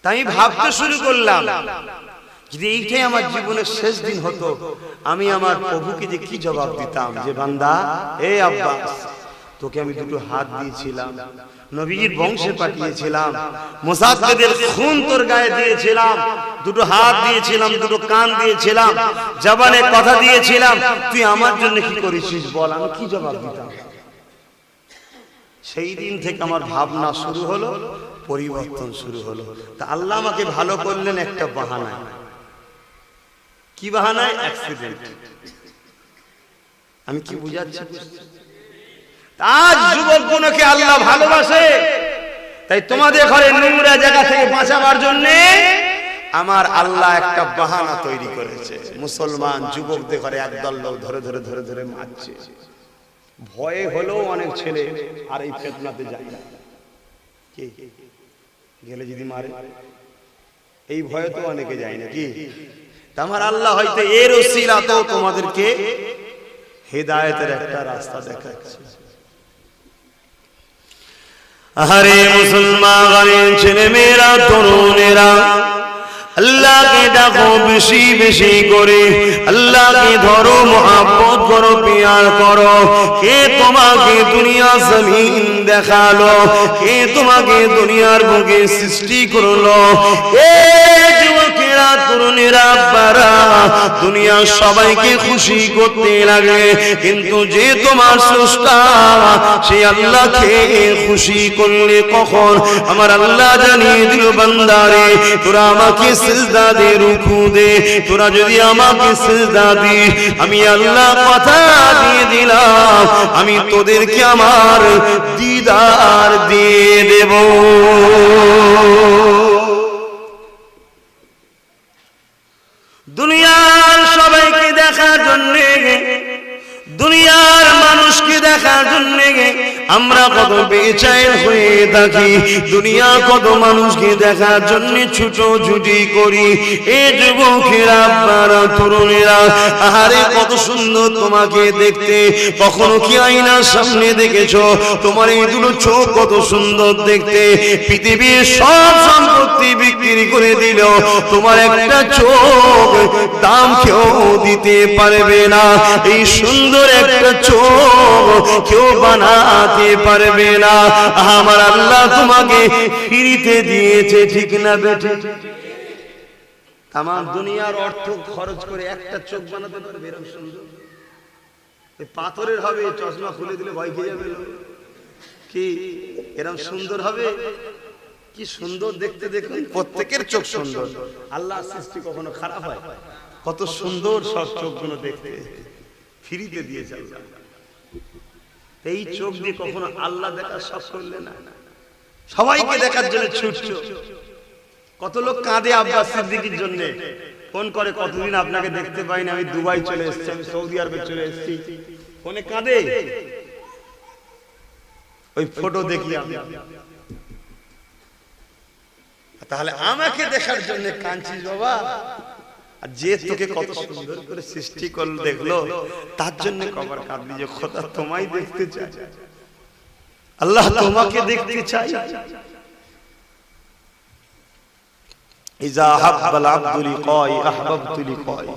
তাই ভাবতে শুরু করলাম, যদি এইটাই আমার জীবনের শেষ দিন হতো, আমি আমার প্রভুকে যে কি জবাব দিতাম, যে বান্দা, এ আব্বাস, তোকে আমি দুটো হাত দিয়েছিলাম, নবীর বংশে পাঠিয়েছিলাম, মুসাফিরদের খুন তোর গায়ে দিয়েছিলাম, দুটো হাত দিয়েছিলাম, দুটো কান দিয়েছিলাম, জবানে কথা দিয়েছিলাম, তুই আমার জন্য কি করেছিস বল, আমি কি জবাব দিতাম? সেই দিন থেকে আমার ভাবনা শুরু হলো, পরিবর্তন শুরু হলো। তা আল্লাহ আমাকে ভালো করলেন একটা বাহানায়। কি বাহানায়? অ্যাক্সিডেন্ট। আমি কি বুঝাচ্ছি? আজ যুবকগুলোকে আল্লাহ ভালোবাসে, তাই তোমাদের ঘরে নোংরা জায়গা থেকে বাঁচাবার জন্য আমার আল্লাহ একটা বাহানা তৈরি করেছে। মুসলমান যুবকদের ঘরে একদল লোক ধরে ধরে ধরে ধরে মারছে। ভয়ে হলেও অনেক ছেলে আর এই ফিতনাতে যায় না, কে গেলে যদি মারে, এই ভয়ে তো অনেকে যায় না। কি আমার আল্লাহ হয়তো এর ওসিলাতেও তোমাদেরকে হেদায়েতের একটা রাস্তা দেখাচ্ছে। আরে মুসলমান ছেলে মেয়েরা, তরুণেরা, আল্লাহকে ডাকো বেশি বেশি করে, আল্লাহকে ধরো, মহব্বত করো, প্যার করো। কে তোমাকে দুনিয়া জমিন দেখালো? কে তোমাকে দুনিয়ার বুকে সৃষ্টি করলো? এ যুবকেরা, তরুণেরা, আব্বারা, দুনিয়ার সবাইকে খুশি করতে লাগে, কিন্তু যে তোমার স্রষ্টা সেই আল্লাহকে খুশি করলে কখন? আমার আল্লাহ জানিয়ে দিল, বান্দারে তোরা আমাকে সিজদা দে, রুকু দে। তোরা যদি আমাকে সিজদা দিস, আমি আল্লাহ কথা দিয়ে দিলাম, আমি তোদেরকে আমার দিদার দিয়ে দেব। দুনিয়ার সবাইকে দেখার জন্য, দুনিয়ার মানুষকে দেখার জন্য আমরা কত বেচাইন হয়ে থাকি, দুনিয়া কত মানুষকে দেখার জন্য ছুটোছুটি করি। এ যুবকেরা, আপনারা, তরুণেরা, আহারে কত সুন্দর তোমাকে দেখতে। কখনো কি আয়নার সামনে দেখেছো তোমার এই দুটো চোখ কত সুন্দর দেখতে? পৃথিবীর সব সম্পত্তি বিক্রি করে দিল, তোমার একটা চোখ দাম কেউ দিতে পারবে না। এই সুন্দর একটা চোখ কেউ বানাতে পারবে না। আমার আল্লাহ তোমাকে ফ্রিতে দিয়েছে, ঠিক না বেঠে? তামাম দুনিয়ার অর্থ খরচ করে একটা চোখ বানাতে পারবে এরকম সুন্দর? পাথরের হবে, চশমা খুলে দিলে ভয় খেয়ে যাবে কি? এরকম সুন্দর হবে? কি সুন্দর দেখতে! দেখুন প্রত্যেকের চোখ সুন্দর। আল্লাহ সৃষ্টি কখনো খারাপ হয়? কত সুন্দর সব চোখগুলো দেখতে, ফ্রিতে দিয়েছে আল্লাহ। এই চোখ দিয়ে কখনো আল্লাহ দেখার শখ করলে না? সবাইকে দেখার জন্য ছুটছো। কত লোক কাঁদে আব্বাস সিদ্দিকীর জন্য, ফোন করে, কতদিন আপনাকে দেখতে পাই না, আমি দুবাই চলে এসেছি, আমি সৌদি আরবে চলে এসেছি, ফোনে কাঁদে। ওই ফটো দেখি আমি, তাহলে আমাকে দেখার জন্য কাঁদছিস বাবা? আর যে তোকে কত সুন্দর করে সৃষ্টি করলো, দেখলো, তার জন্য কবর কাঁদলি যে খোদা তোমায় দেখতে চাই, আল্লাহ তোমাকে দেখতে চাই। ইজা হাব্বাল আব্দু লিকাই আহবাবতু লিকাই,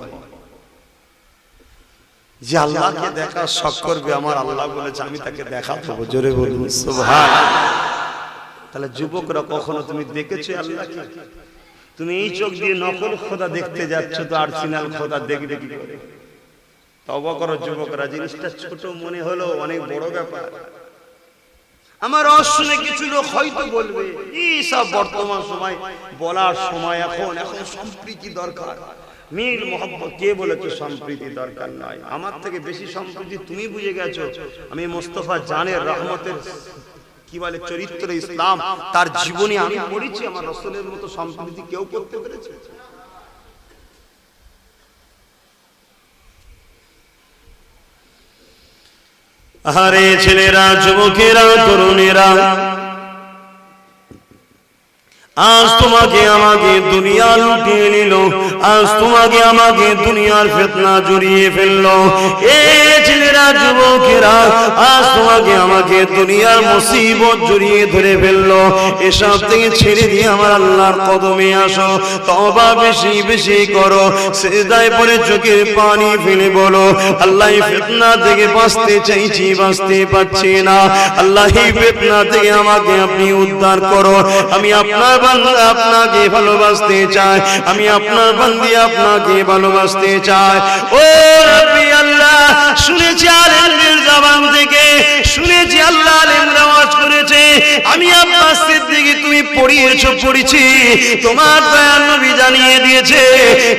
যে আল্লাহকে দেখার শখ করবে, আমার আল্লাহ বলেছে আমি তাকে দেখাবো। জোরে বলুন সুবহানাল্লাহ। তাহলে যুবকরা, কখনো তুমি দেখেছো আল্লাহকে? তুমি এই চোখ দিয়ে নকল খোদা দেখতে যাচ্ছ, তো অরিজিনাল খোদা দেখবে কি করে? তওবা করো যুবকরা, জিনিসটা ছোট মনে হলো অনেক বড় ব্যাপার। আমার অশুনে কিছু লোক হয়তো বলবে, এই সব বর্তমান সময় বলার সময়, এখন সম্প্রীতি দরকার, মিল মোহাব্বত। কে বলেছে সম্প্রীতি দরকার নয়? আমার থেকে বেশি সম্প্রীতি তুমি বুঝে গেছো। আমি মোস্তফা জানের রহমতের কি বলে চরিত্র, ইসলাম, তার জীবনী আমি পড়েছি। আমার রাসূলের মতো সম্প্রীতি কেউ করতে পেরেছে? আরে ছেলেরা, যুবকেরা, তরুণেরা, আজ তোমাকে আমাকে দুনিয়া লুটিয়ে নিল, আজ তোমাকে আমাকে দুনিয়ার ফিতনা জড়িয়ে ফেললো। এ ছেলেরা, যুবকেরা, আজ তোমাকে আমাকে দুনিয়ার মুসিবত জড়িয়ে ধরে ফেললো। এসব থেকে ছেড়ে দিয়ে আমার আল্লাহর কদমে আসো, তওবা বেশি বেশি করো, সিজদায় পড়ে চোখের পানি ফেলে বলো, আল্লাহ এই ফিতনা থেকে বাঁচতে চাইছি, বাঁচতে পারছি না, আল্লাহ এই ফিতনা থেকে আমাকে আপনি উদ্ধার করো। আমি আপনার বান্দা, আপনাকে ভালোবাসতে চাই, আমি আপনার বান্দি, আপনাকে ভালোবাসতে চাই। ও রব্বি আল্লাহ, শুনেছি আলেমদের জবান থেকে, শুনেছি আল্লাহ আলেমরা ওয়াজ করেছে, আমি আব্বাস সিদ্দিকী তুমি পড়েছি, তোমার দয়াল নবী জানিয়ে দিয়েছে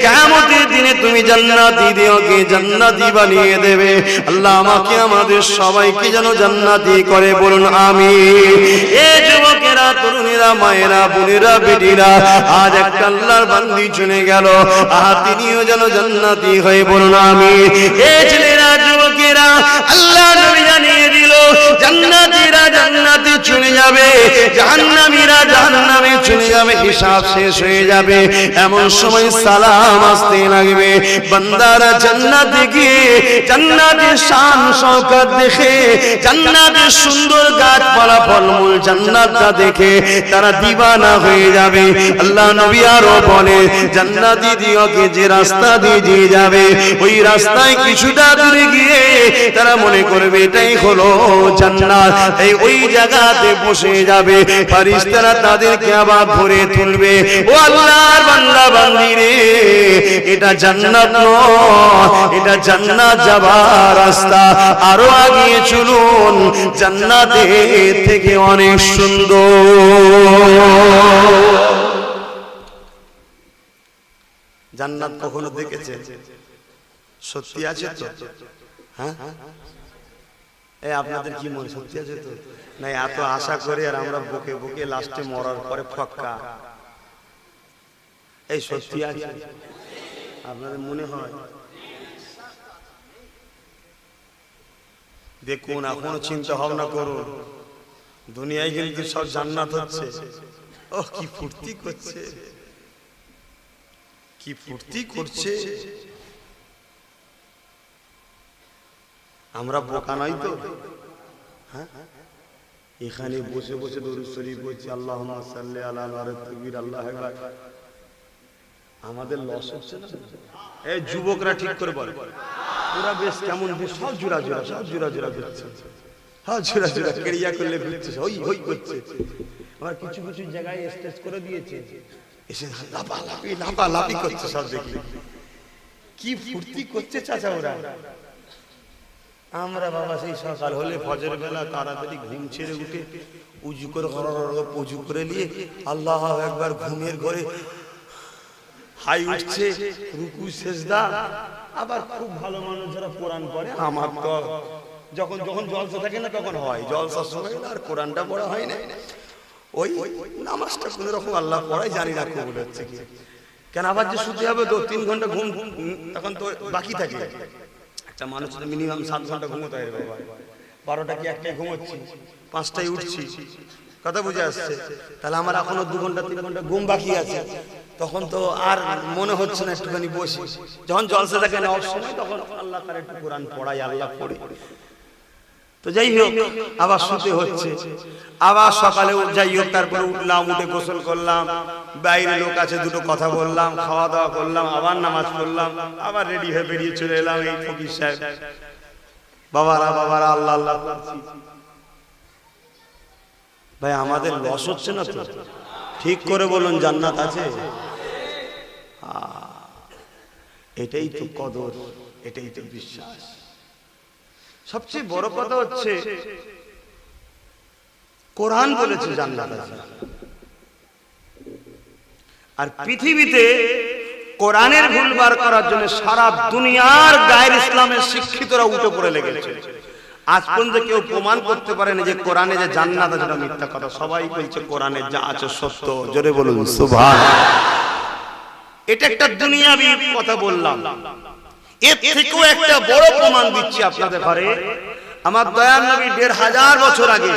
কিয়ামতের দিনে তুমি জান্নাতি দেওকে জান্নাতি বানিয়ে দেবে। আল্লাহ আমাকে, আমাদের সবাইকে যেন জান্নাতি করে, বলুন আমিন। এ যুবকেরা, তরুণেরা, মায়েরা, বোনেরা, বেটিরা, আজ একটা আল্লাহর বান্দি চলে গেল, আর তিনিও যেন জান্নাতি হয়ে, বলুন আমিন। এ ছেলেরা, যুবকেরা, আল্লাহ নবী জানিয়ে দিল জান্নাতীরা জান্নাতে চলে যাবে, জাহান্নামীরা জাহান্নামে চলে যাবে, হিসাব শেষ হয়ে যাবে। এমন সময় সালাম আসতে লাগবে। বান্দারা জান্নাতে গিয়ে জান্নাতের শান শওকত দেখে, জান্নাতের সুন্দর গাছপালা ফলমূল জান্নাতটা দেখে তারা দিবানা হয়ে যাবে। আল্লাহ নবী আরো বলে, জান্নাতি দিওকে যে রাস্তা দিয়ে যাবে, ওই রাস্তায় কিছুটা দূরে গিয়ে তারা মনে করবে এটাই হলো জান্নাত। এই ওই জায়গাতে বসে যাবে, ফেরেশতারা তাদেরকে আবার ধরে তুলবে। ও আল্লাহর বান্দা বান্দি রে, এটা জান্নাত নয়, এটা জান্নাত যাবার রাস্তা। আরো আগিয়ে চলুন, জান্নাতের থেকে অনেক সুন্দর। জান্নাত কখনো দেখেছে? সত্যি আছে তো? হ্যাঁ, এই আপনাদের কি মনে সত্যি আছে তো? না এত আশা করে আর আমরা বুকে বুকে লাস্টে মরার পরে ফক্কা। এই সত্যি আছে আপনাদের মনে হয়? দেখুন, এখনো চিন্তা ভাবনা করুন, দুনিয়ায় কিন্তু সব জান্নাত হচ্ছে। ও কি ফুর্তি করছে, কি ফুর্তি করছে। আমরা বোকা নই তো? হ্যাঁ, এখানে বসে বসে দরুদ শরীফ বলছি, আল্লাহুম্মা সাল্লি আলা তাকবীর, আল্লাহু আকবার। আমাদের লস হচ্ছে না? এই যুবকরা ঠিক করে বল, পুরা বেশ কেমন সব জোড়া জোড়া, সব জোড়া জোড়া করছে, হ্যাঁ জোড়া জোড়া ক্রিয়া করলে ঘুরছে, হই হই করছে। আবার কিছু কিছু জায়গায় স্টেজ করে দিয়েছে, এসে লাফালাফি লাফালাফি করছে, সব দেখি কি ফুর্তি করছে চাচা ওরা। আমরা বাবা সেই সকাল হলে ফজর বেলা তাড়াতাড়ি ঘুম ছেড়ে উঠে উজু করে উজু করে নিয়ে আল্লাহ একবার ঘুমের ঘরে হাই উঠছে, রুকু সেজদা। আবার খুব ভালো মানুষ যারা কোরআন পড়ে, আমার তো যখন যখন জলসা থাকে না তখন হয়, জলসার সময় আর কোরআনটা পড়া হয় না। ওই নামাজটা কোনো রকম আল্লাহ পড়াই, জানি না কবুল হচ্ছে কি। কেন আবার যে শুতে হবে 2-3 ঘন্টা ঘুম, তখন তো বাকি থাকে। একটা মানুষ মিনিমাম 7 ঘন্টা ঘুমোতে হয় বাবা। 12টা কি একটাই ঘুমোচ্ছি, 5টায় উঠছি, কথা বুঝে আসছে? তাহলে আমার এখনো 2 ঘন্টা 3 ঘন্টা ঘুম বাকি আছে। তখন তো আর মনে হচ্ছে না একটুখানি বসি। যখন জলসা থাকে না সময়, তখন আল্লাহ তার একটু কোরআন পড়াই, আল্লাহ পড়ে। তো যাই হোক, আবার শুতে হচ্ছে। আবার সকালে যাই হোক, তারপরে উঠলাম, উঠে গোসল করলাম, বাইরে লোক আছে দুটো কথা বললাম, খাওয়া দাওয়া করলাম, আবার নামাজ পড়লাম, আবার রেডি হয়ে বেরিয়ে চলে এলাম। এই ফকির সাহেব বাবারা বাবারা আল্লাহ আল্লাহ করছি। ভাই আমাদের লস হচ্ছে না তো? ঠিক করে বলুন, জান্নাত আছে? এটাই তো কদর, এটাই তো বিশ্বাস। সবচেয়ে বড় কথা হচ্ছে কোরআন বলেছে জান্নাত আছে। আর পৃথিবীতে কোরআনের ভুল বার করার জন্য সারা দুনিয়ার গায়ের ইসলামের শিক্ষিতরা উঠে পড়ে লেগেছে। আজ পর্যন্ত কেউ প্রমাণ করতে পারেনি যে কোরআনে যে জান্নাত আছে মিথ্যা কথা। সবাই বলছে কোরআনে যা আছে সত্য। জোরে বলুন সুবহানাল্লাহ। এটা একটা দুনিয়াবি কথা বললাম, এর থেকেও একটা বড় প্রমাণ দিচ্ছি আপনাদের ঘরে। আমার দয়ার নবী 1500 বছর আগে,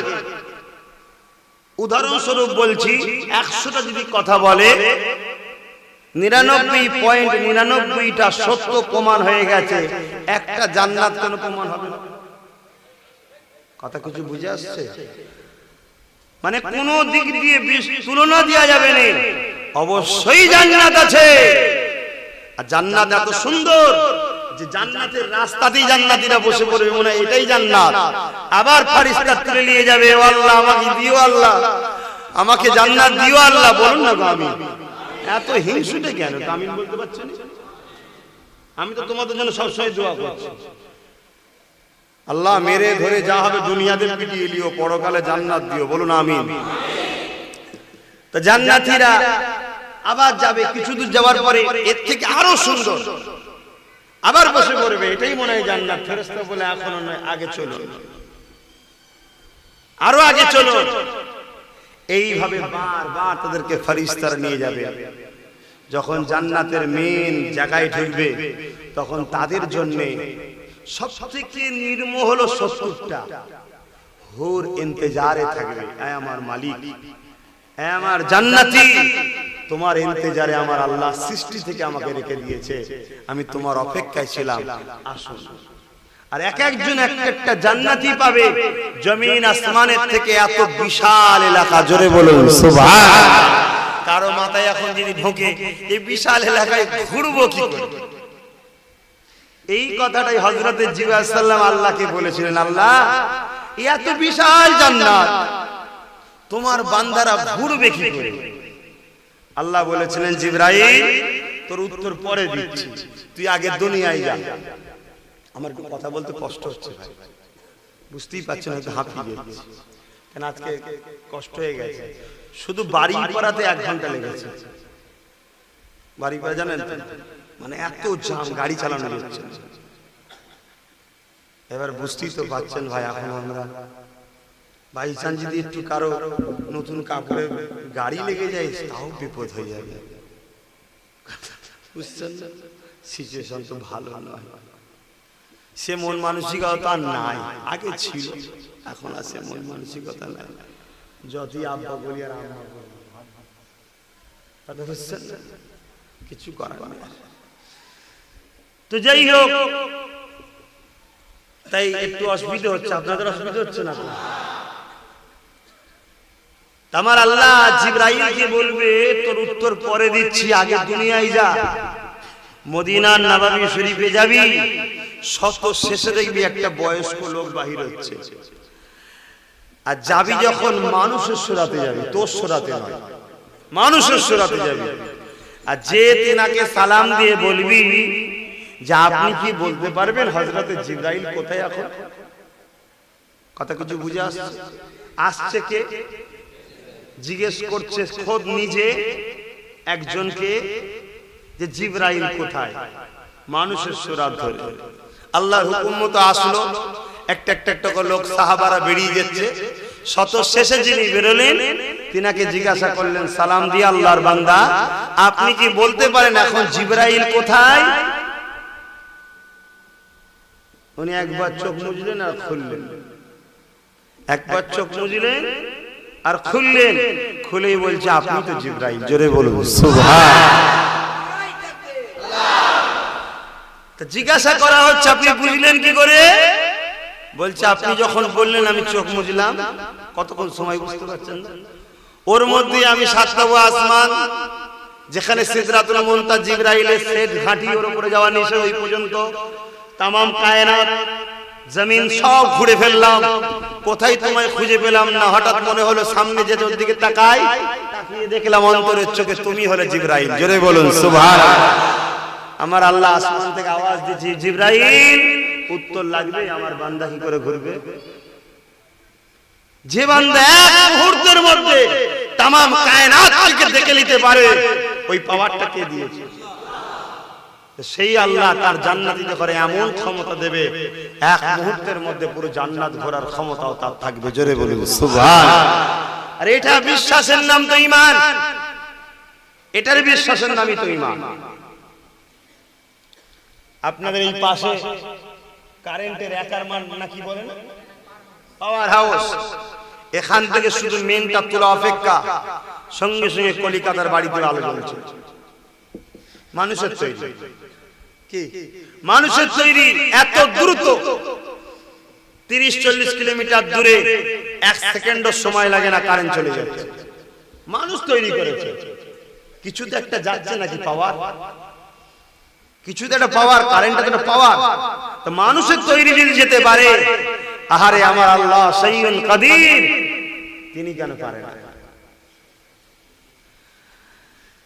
উদাহরণস্বরূপ বলছি, 100টা যদি কথা বলে 99.99টা সত্য প্রমাণ হয়ে গেছে, একটা জান্নাত কেন প্রমাণ হবে না? কথা কিছু বুঝে আসছে? মানে কোন দিক দিয়ে তুলনা দেওয়া যাবে না, অবশ্যই জান্নাত আছে। আর জান্নাত এত সুন্দর যে জান্নাতের রাস্তাতেই জান্নাতীরা বসে পড়বে, মনে হয় এটাই জান্নাত। আবার ফেরেশতা তুলে নিয়ে যাবে, ও আল্লাহ আমাকে দিও, আল্লাহ আমাকে জান্নাত দিও, আল্লাহ বলুন না গো আমিন। এত হিংসুটে কেন? আমিন বলতে পারছেন? আমি তো তোমাদের জন্য সবসময় দোয়া করছি, আল্লাহ মেরে ধরে যা হবে দুনিয়াতে পিটিয়ে লিও, পরকালে জান্নাত দিও, বলুন আমিন। তো জান্নাতীরা আবার যাবে, কিছু দূর যাওয়ার পরে এর থেকে আরো সুন্দর আবার বসে পড়বে, এটাই মনে হয় জান্নাত। ফেরেশতা বলে এখনো নয়, আগে চলো, আরো আগে চলো। এইভাবে বারবার তাদেরকে ফেরেশতারা নিয়ে যাবে। যখন জান্নাতের মেন জায়গায় ঢুকবে, তখন তাদের জন্য সবথেকে নির্মম হলো 70টা হুর ইন্তজারে থাকবে, এ আমার মালিক, এ আমার জান্নাতি, তোমার ইন্তজারে আমার আল্লাহ সৃষ্টি থেকে আমাকে রেখে দিয়েছে, আমি তোমার অপেক্ষায় ছিলাম, আসুন। আর এক একজন একটা জান্নাতি পাবে, জমিন আসমানের থেকে এত বিশাল এলাকা, জোরে বলুন সুবহান। কারো মাথায় এখন যদি ঢোকে এই বিশাল এলাকায় ঘুরবো কি করে, এই কথাটাই হযরতে জিবরাইল আলাইহিস সালাম আল্লাহকে বলেছিলেন, আল্লাহ এত বিশাল জান্নাত তোমার বান্দারা ঘুরবে কি করে? আল্লাহ বলেছিলেন, জিবরাইল তোর উত্তর পরে দিচ্ছি, তুই আগে দুনিয়ায় যা। আমার কথা বলতে কষ্ট হচ্ছে ভাই, বুঝতেই পারছেন, হয়তো হাঁপিয়ে গেছি, কেন আজকে কষ্ট হয়ে গেছে। শুধু বাড়ি পাড়াতে 1 ঘন্টা লেগেছে। বাড়ি পাড়া জানেন তো, মানে এত জাম, গাড়ি চালানো যাচ্ছে। এবার বুঝতেই তো পারছেন ভাই, এখন আমরা বাইচান্স যদি একটু কারো নতুন কাপড়ে গাড়ি লেগে যায়, তাও বিপদ হয়ে যাবে, বুঝছেন না? সিচুয়েশন তো ভালো নয়। সে মন মানসিকতা নাই, আগে ছিল, এখন আর সে মন মানসিকতা নাই। যতই আব্বা বলি আর আম্মা বলি, কথা বুঝছেন না, কিছু করার নেই। তো যাই হোক, তাই একটু অসুবিধা হচ্ছে, আপনাদের অসুবিধা হচ্ছে না? আমার আল্লাহ জিবরাইলকে বলবে, তোর উত্তর পরে দিচ্ছি, আগে দুনিয়ায় যা, মদিনার নববী শরীফে যাবি, শত শেষে দেখবি একটা বয়স্ক লোক বাহির হচ্ছে, আর যাবি যখন মানুষের সুরাতে যাবি, তোর সুরাতে নয়, মানুষের সুরাতে যাবি। আর যে তিনাকে সালাম দিয়ে বলবি যে আপনি কি বলতে পারবেন হযরতে জিবরাইল কোথায় এখন? কথা কিছু বুঝে আসছে? আসছে কে? জিজ্ঞেস করছে খোদ নিজে একজনকে যে জিবরাইল কোথায়, মানুষের সুরাত ধরে। আল্লাহর হুকুম মতো আসলো, একটা করে লোক সাহাবারা বেরিয়ে যাচ্ছে, শত শেষে যিনি বেরোলেন তিনাকে জিজ্ঞাসা করলেন সালাম দিয়ে, আল্লাহর বান্দা আপনি কি বলতে পারেন এখন জিবরাইল কোথায়? উনি একবার চোখ মুজলেন আর খুললেন, একবার চোখ মুজলেন আর খুললেন, খুলেই বলছে আপনি তো জিবরাইল, জোরে বলুন সুবহান। জিজ্ঞাসা করা হচ্ছে আপনি বুঝলেন কি করে? বলছে আপনি যখন বললেন আমি চোখ মুজলাম, কতক্ষণ সময় বুঝতে পারছেন না? ওর মধ্যে আমি 7 নম্বর আসমান, যেখানে সিদরাতুল মুনতাহা জিবরাইলের সেট ঘাঁটি, ওর উপরে যাওয়া নিষেধ, ওই পর্যন্ত তামাম কায়নাত জমিন সব ঘুরে ফেললাম, কোথায় তোমায় খুঁজে পেলাম না। হঠাৎ মনে হলো সামনে যে তোর দিকে তাকাই, তাকিয়ে দেখলাম অন্তরের চোখে তুমি হলে জিবরাইল, জোরে বলুন সুবহানাল্লাহ। আমার আল্লাহ আসমান থেকে আওয়াজ দিয়েছে জিবরাইল, উত্তর লাগবে, আমার বান্দা কি করে ঘুরবে? যে বান্দা এক মুহূর্তের মধ্যে তামাম কায়নাতকে দেখে নিতে পারে, ওই পাওয়ারটা কে দিয়েছে? সেই আল্লাহ তার জান্নাতীদের করে এমন ক্ষমতা দেবে, এক মুহূর্তের মধ্যে পুরো জান্নাত ঘোরার ক্ষমতাও তার থাকবে, জোরে বলুন সুবহানাল্লাহ। আর এটা বিশ্বাসের নাম তো ঈমান, এটার বিশ্বাসের নামই তো ঈমান। আপনাদের এই পাশে কারেন্টের একার মান নাকি বলেন পাওয়ার হাউস, এখান থেকে শুধু মেনটা তোলা অপেক্ষা, সঙ্গে সঙ্গে কলিকাতার বাড়িতে আলো জ্বলছে। মানুষের তৈরি, কি মানুষের তৈরি, এত দ্রুত 30-40 কিলোমিটার দূরে 1 সেকেন্ডও সময় লাগে না, কারেন্ট চলে যাচ্ছে। মানুষ তৈরি করেছে, কিছুতে একটা যাচ্ছে নাকি পাওয়ার, কিছুতে একটা পাওয়ার, কারেন্টে একটা পাওয়ার। তো মানুষের তৈরি যদি যেতে পারে, আহারে আমার আল্লাহ সাইয়্যুল কাদির, তিনি কেন পারেন না?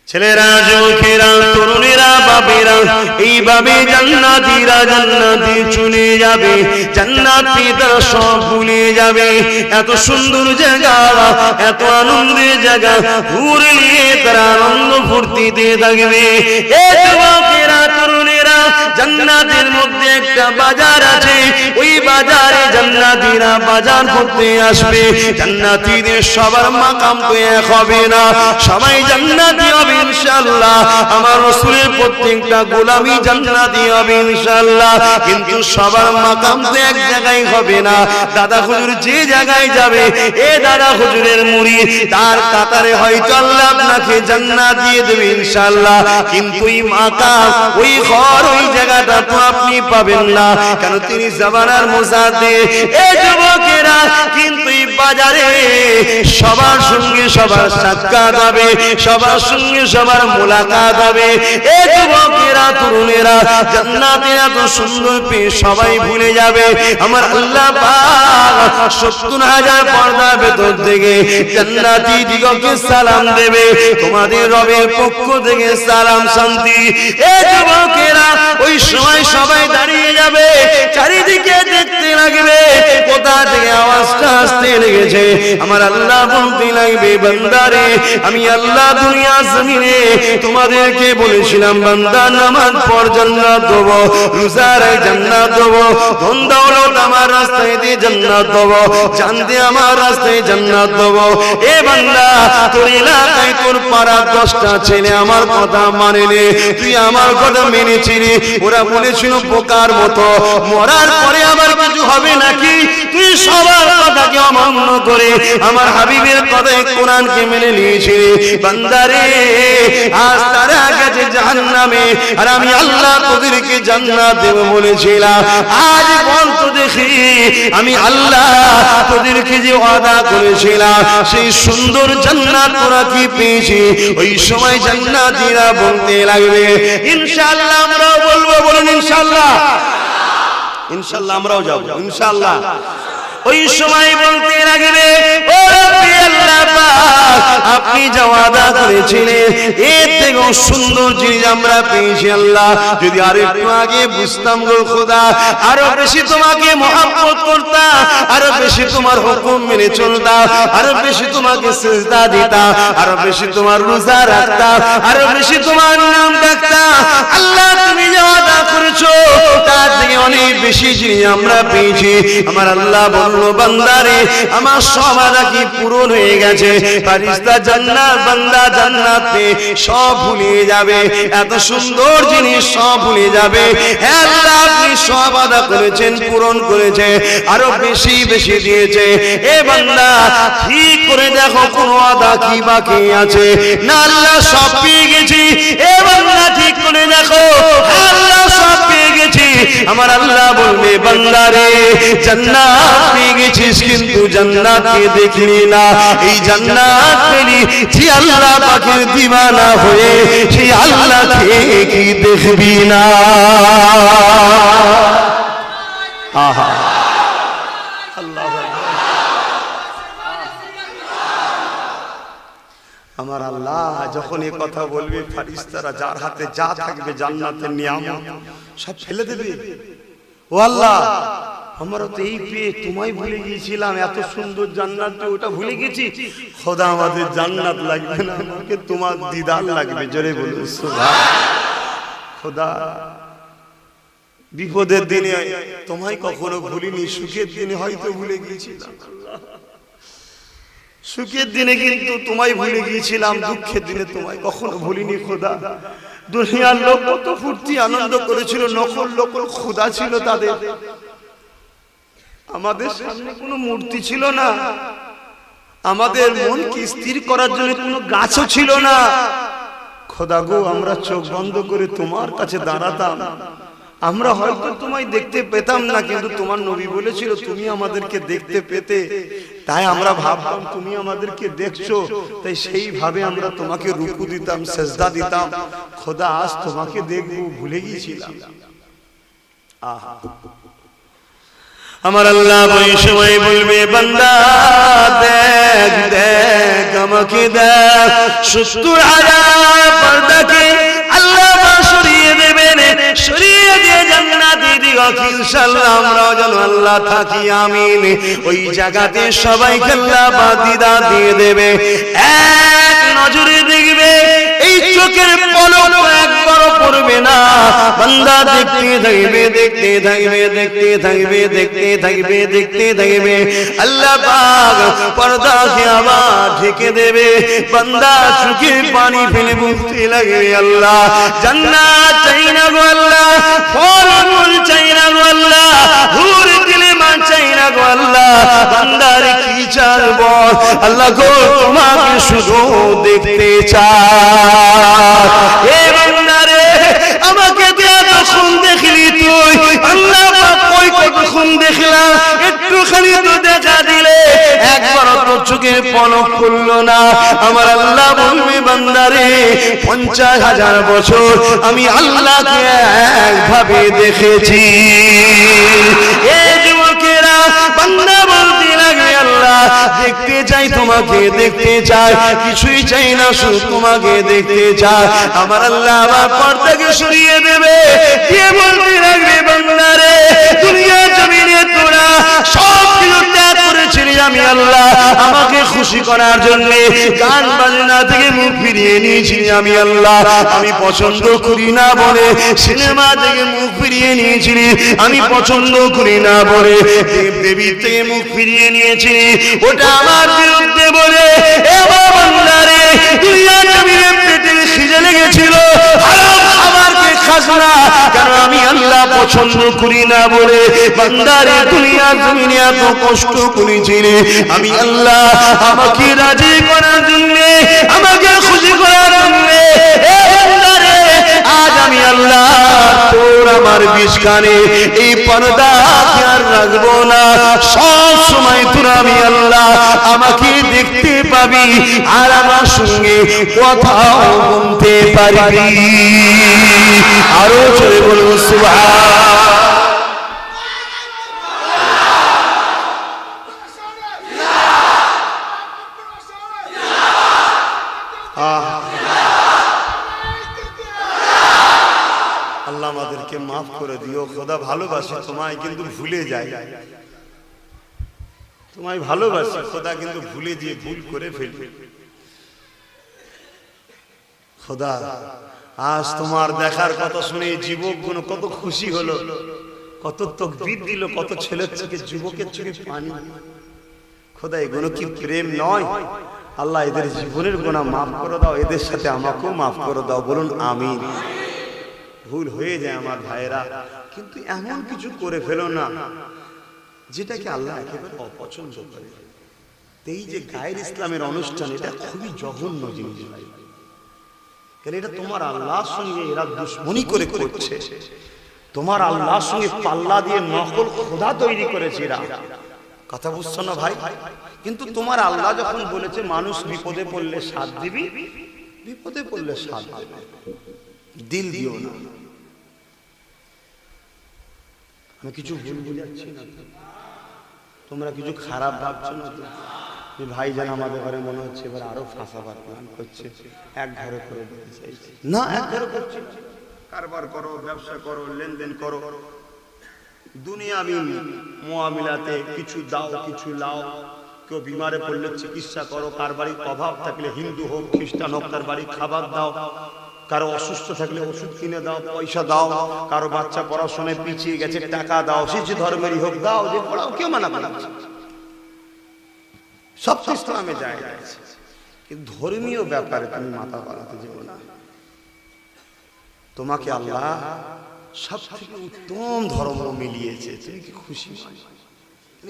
ছেলেরা, যুবকেরা, তরুণেরা, বাবেরা, এইভাবে জান্নাতীরা জান্নাতে চলে যাবে, জান্নাতি তারা সব ভুলে যাবে। এত সুন্দর জায়গা, এত আনন্দের জায়গা, ঘুরে নিয়ে তারা আনন্দ ফুর্তিতে থাকবে। এই যুবকেরা, তরুণেরা, জান্নাতের মধ্যে একটা বাজার আছে, ওই বাজারে জান্নাতীরা বাজার করতে আসবে। জান্নাতীদের সবার মাকাম তো এক হবে না, সবাই জান্নাতি হবে ইনশাআল্লাহ। আমার রাসূলের প্রত্যেকটা গোলামি জান্নাতি হবে ইনশাআল্লাহ, কিন্তু সবার মাকাম তো এক জায়গায় হবে না। দাদা হুজুর যে জায়গায় যাবে, এ দাদা হুজুরের মুরিদ, তার কাতারে হয়তো আল্লাহ আপনাকে জান্নাত দিয়ে দেবে ইনশাআল্লাহ, কিন্তু ওই মাকাম, ওই ঘর, ওই জায়গাটা তো আপনি পাবেন না, কারণ তিনি জামানার মুজাদ্দিদ। এই যুবকেরা কিন্তু এই বাজারে সবার সঙ্গে সবার সাক্ষাৎ হবে, সবার সঙ্গে সবার মোলাকাত হবে। এই যুবকেরা, তরুণেরা, জান্নাতের এত সুন্দর পেয়ে সবাই ভুলে যাবে। আমার আল্লাহ পাক ৭০,০০০ পর্দার ভেতর থেকে জান্নাতি দিগকে সালাম দেবে, তোমাদের রবের পক্ষ থেকে সালাম শান্তি। এই যুবকেরা ওই সময় সবাই দাঁড়িয়ে যাবে, চারিদিকে দেখতে লাগবে কোথা থেকে আওয়াজটা আসতে লেগেছে। আমার আল্লাহ বলতে লাগবে, বান্দারে আমি আল্লাহ দুনিয়া জমিনে তোমাদেরকে বলেছিলাম, বান্দা নামাজ পড় জান্নাত দেব, রোজা রাখ জান্নাত দেব, ধন দৌলত আমার রাস্তায় দিয়ে জান্নাত দেব, জান দিয়ে আমার রাস্তায় জান্নাত দেব। এ বান্দা, তোর এলাকায় তোর পাড়ার 10টা ছেলে আমার কথা মানেনি, তুই আমার কথা মেনেছিলি। ওরা বলেছিল বোকার মতো, মরার পরে আবার কিছু হবে নাকি? তুই সবার কথাকে অমান্য করে আমার হাবিবের কথায় কোরআনকে মেনে নিয়েছিলি। বান্দারে, আজ তারা গেছে জাহান্নামে, আর আমি আল্লাহ তোদেরকে জান্নাত দেব বলেছিলাম। আজ বল তো দেখি, আমি আল্লাহ তোদেরকে যে ওয়াদা করেছিলাম, সেই সুন্দর জান্নাত তোরা কি পেয়েছি? ওই সময় জান্নাতীরা বলতে লাগবে, ইনশাআল্লাহ আমরাও বলবো। বলুন ইনশাআল্লাহ। ইনশাআল্লাহ আমরাও যাব ইনশাআল্লাহ। ওই সময় বলতে লাগবে, ও রব্বি আল্লাহ পাক, আপনি যা ওয়াদা করেছিলেন এর থেকেও সুন্দর জিনিস আমরা পেয়েছি আল্লাহ। যদি আরেকটু আগে বুঝতাম গো খোদা, আরো বেশি তোমাকে মহব্বত করতাম, আরো বেশি তোমার হুকুম মেনে চলতাম, আরো বেশি তোমাকে সিজদা দিতাম, আরো বেশি তোমার রোজা রাখতাম, আরো বেশি তোমার নাম ডাকতাম। আল্লাহ তুমি যা ওয়াদা করেছো তার থেকে অনেক বেশি জিনিস আমরা পেয়েছি। আমার আল্লাহ বললো, বান্দারে আমার সব আদা কি পূরণ হয়ে গেছে। ফারিস্তা জান্নাত, বান্দা জান্নাতে সব ভুলিয়ে যাবে, এত সুন্দর জিনিস সব ভুলে যাবে। হ্যাঁ আল্লাহ, আপনি সব আদা করেছেন, পূরণ করেছে, আরো বেশি বেশি দিয়েছে। এ বান্দা, ঠিক করে দেখো কোন আদা কি বাকি আছে না? আল্লাহ সব পেয়ে গেছি। এ বান্দা, ঠিক করে দেখো, আল্লাহ সব পেয়ে গেছি। আমার আল্লাহ বলবে, বান্দারে জান্নাত পেয়ে গেছিস, কিন্তু জান্নাতকে দেখলি না। এই জান্নাত পেলি যে আল্লাহ পাকের দিওয়ানা হয়ে, সেই আল্লাহকে কি দেখবি না? আহা, আল্লাহ। আমার আল্লাহ যখন এই কথা বলবে, ফেরেশতারা যার হাতে যা থাকবে জান্নাতের নিয়ামত সব ফেলে দেবে। ও আল্লাহ, আমরা তো এই পেয়ে তোমায় ভুলে গিয়েছিলাম, এত সুন্দর জান্নাত, ওটা ভুলে গেছি। খোদা, আমাদের জান্নাত লাগবে না, আমাকে তোমার দিদার লাগবে। জোরে বলুন সুবহান। খোদা, বিপদের দিনে তোমায় কখনো ভুলিনি, সুখের দিনে হয়তো ভুলে গিয়েছিলাম। সুখের দিনে কিন্তু তোমায় ভুলে গিয়েছিলাম, দুঃখের দিনে তোমায় কখনো ভুলিনি খোদা। দুনিয়ার লোক কত ফুর্তি আনন্দ করেছিল, নকল নকল খোদা ছিল তাদের। আমাদের সামনে কোনো মূর্তি ছিল না, আমাদের মনকে স্থির করার জন্য কোনো গাছও ছিল না। খোদা গো, আমরা চোখ বন্ধ করে তোমার কাছে দাঁড়াতাম। আমরা হয়তো তোমায় দেখতে পেতাম না, কিন্তু তোমার নবী বলেছিল তুমি আমাদেরকে দেখতে পেতে, তাই আমরা ভাবতাম তুমি আমাদেরকে দেখছো, তাই সেইভাবে আমরা তোমাকে রুকু দিতাম, সেজদা দিতাম। খোদা, আজ তোমাকে দেখবো ভুলে গিয়েছিলাম। আহা, আমার আল্লাহ ওই সময় বলবে, বান্দা দেখ দেখ আমাকে দেখ। ৭০,০০০ পর্দাকে আল্লাহ সরিয়ে দেবেন, সরিয়ে দিয়ে জান্নাতে দিগক ইনশাআল্লাহ আমরাও যেন আল্লাহ থাকি, আমিন। ওই জায়গাতে সবাইকে আল্লাহ বাদিদা দিয়ে দেবে। এক নজরে দেখবে, এই চোখের পলক একবার করবে না, বান্দা দেখতে থাকবে, দেখতে থাকবে, দেখতে থাকবে, দেখতে থাকবে, দেখতে থাকবে। আল্লাহ পাক পর্দাকে আবার ঢেকে দেবে, বান্দা চোখে পানি ফেলে বলতে লাগবে, আল্লাহ জান্নাত চাই না গো আল্লাহ, ফল চাই না গো আল্লাহ, হুর দিলে মা চাই না গো আল্লাহ, বান্দার কি চাল বল, আল্লাহ গো তোমাকে শুধু দেখতে চাই। এ বান্দা রে, আমাকে দেয়া তখন দেখলি তুই, আল্লাহ পাক কই কতক্ষণ দেখলাম, একটুখানি তো দেখা দিলে, একবার তো চোখের পলক খুললো না। আমার আল্লাহ বলবে, বান্দা রে 50,000 বছর আমি আল্লাহকে একভাবে দেখেছি। এ যুবকেরা, বান্দা বলতে লাগবে, আল্লাহ দেখতে চাই, তোমাকে দেখতে চাই, কিছুই চাই না, শুধু তোমাকে দেখতে চাই। আমার আল্লাহ আবার পর্দাকে সরিয়ে দেবে, দিয়ে বলতে লাগবে, বান্দা রে দুনিয়া জমিনে তোরা সব কিছু ত্যাগ করেছিলি আমি আল্লাহ আমাকে খুশি করার জন্য, গান বাজনা থেকে মুখ ফিরিয়ে নিয়েছিলি আমি আল্লাহ, আমি পছন্দ করি না বলে সিনেমা থেকে মুখ ফিরিয়ে নিয়েছিলি, আমি পছন্দ করি না বলে দেবী থেকে মুখ ফিরিয়ে নিয়েছিলি, ওটা আমার বিরুদ্ধে বলে। এ বান্দা রে, দুনিয়া জমিনে পেটে খিদে লেগেছিল, হারাম খাবারকে খাস না কেন আমি আল্লাহ পছন্দ করি না বলে, বান্দা রে দুনিয়া জমিনে এত কষ্ট করেছিলি আমি আল্লাহ আমাকে রাজি করার জন্য, আমাকে খুশি করার জন্য। এ বান্দা রে, আজ আমি আল্লাহ তোর আমার বিষ্কানে এই পর্দা আর রাখবো না, সব সময় তোর আমি আল্লাহ আমাকে দেখতে পাবি আর আমার সঙ্গে কথাও বলতে পারবি। আরো জোরে বলুন সুবহান। আল্লাহ আমাদেরকে মাফ করে দিও, খোদা ভালোবাসে তোমায় কিন্তু ভুলে যায়, তোমায় ভালোবাসে খোদা কিন্তু ভুলে দিয়ে ভুল করে ফেলবে। খোদা আজ তোমার দেখার কথা শুনে যুবকগুলো কত খুশি হলো, কত তাকবীর দিল, কত ছেলের চোখে যুবকের চোখে পানি। খোদা এগুলো কি প্রেম নয়? আল্লাহ এদের জীবনের গুনাহ মাফ করে দাও, এদের সাথে আমাকেও মাফ করে দাও, বলুন আমিন। ভুল হয়ে যায় আমার ভাইয়েরা, কিন্তু এমন কিছু করে ফেলো না যেটাকে আল্লাহ একেবারে অপছন্দ করে। এই যে গায়ের ইসলামের অনুষ্ঠান, এটা খুবই জঘন্য জিনিস ভাই, কারণ এটা তোমার আল্লাহর সঙ্গে এরা দুশ্মনী করে করছে, তোমার আল্লাহর সঙ্গে পাল্লা দিয়ে নকল খোদা তৈরি করেছে এরা। কথা বুঝছো না ভাই? কিন্তু তোমার আল্লাহ যখন বলেছে মানুষ বিপদে পড়লে সাথ দিবি, বিপদে পড়লে সাথ দেবে, দিল দিও না। আমি কিছু ভুল বুঝাচ্ছি না, তোমরা কিছু খারাপ ভাবছো না তো? ভাই যেন আমাদের ঘরে মনে হচ্ছে এবার আরো ফাঁসাবার প্ল্যান করছে, এক ঘরে করে দিতে চাইছে না, এক ঘরে করছে, কারবার করো, ব্যবসা করো, লেনদেন করো, দুনিয়াবি মুআমিলাতে কিছু দাও কিছু লাও, কেউ বিমারে পড়লে চিকিৎসা করো, কার বাড়ির অভাব থাকলে হিন্দু হোক খ্রিস্টান হোক তার বাড়ি খাবার দাও, কারো অসুস্থ থাকলে ওষুধ কিনে দাও, পয়সা দাও, কারো বাচ্চা পড়াশোনায় পিছিয়ে গেছে টাকা দাও, সে যে ধর্মেরই হোক দাও, যে পড়াও, কেউ মানা করছে, সব ইসলামে যায়। কিন্তু ধর্মীয় ব্যাপারে তুমি মাথা বাড়াতে যাবে না। তোমাকে আল্লাহ সব থেকে উত্তম ধর্ম মিলিয়েছে, তুমি কি খুশি?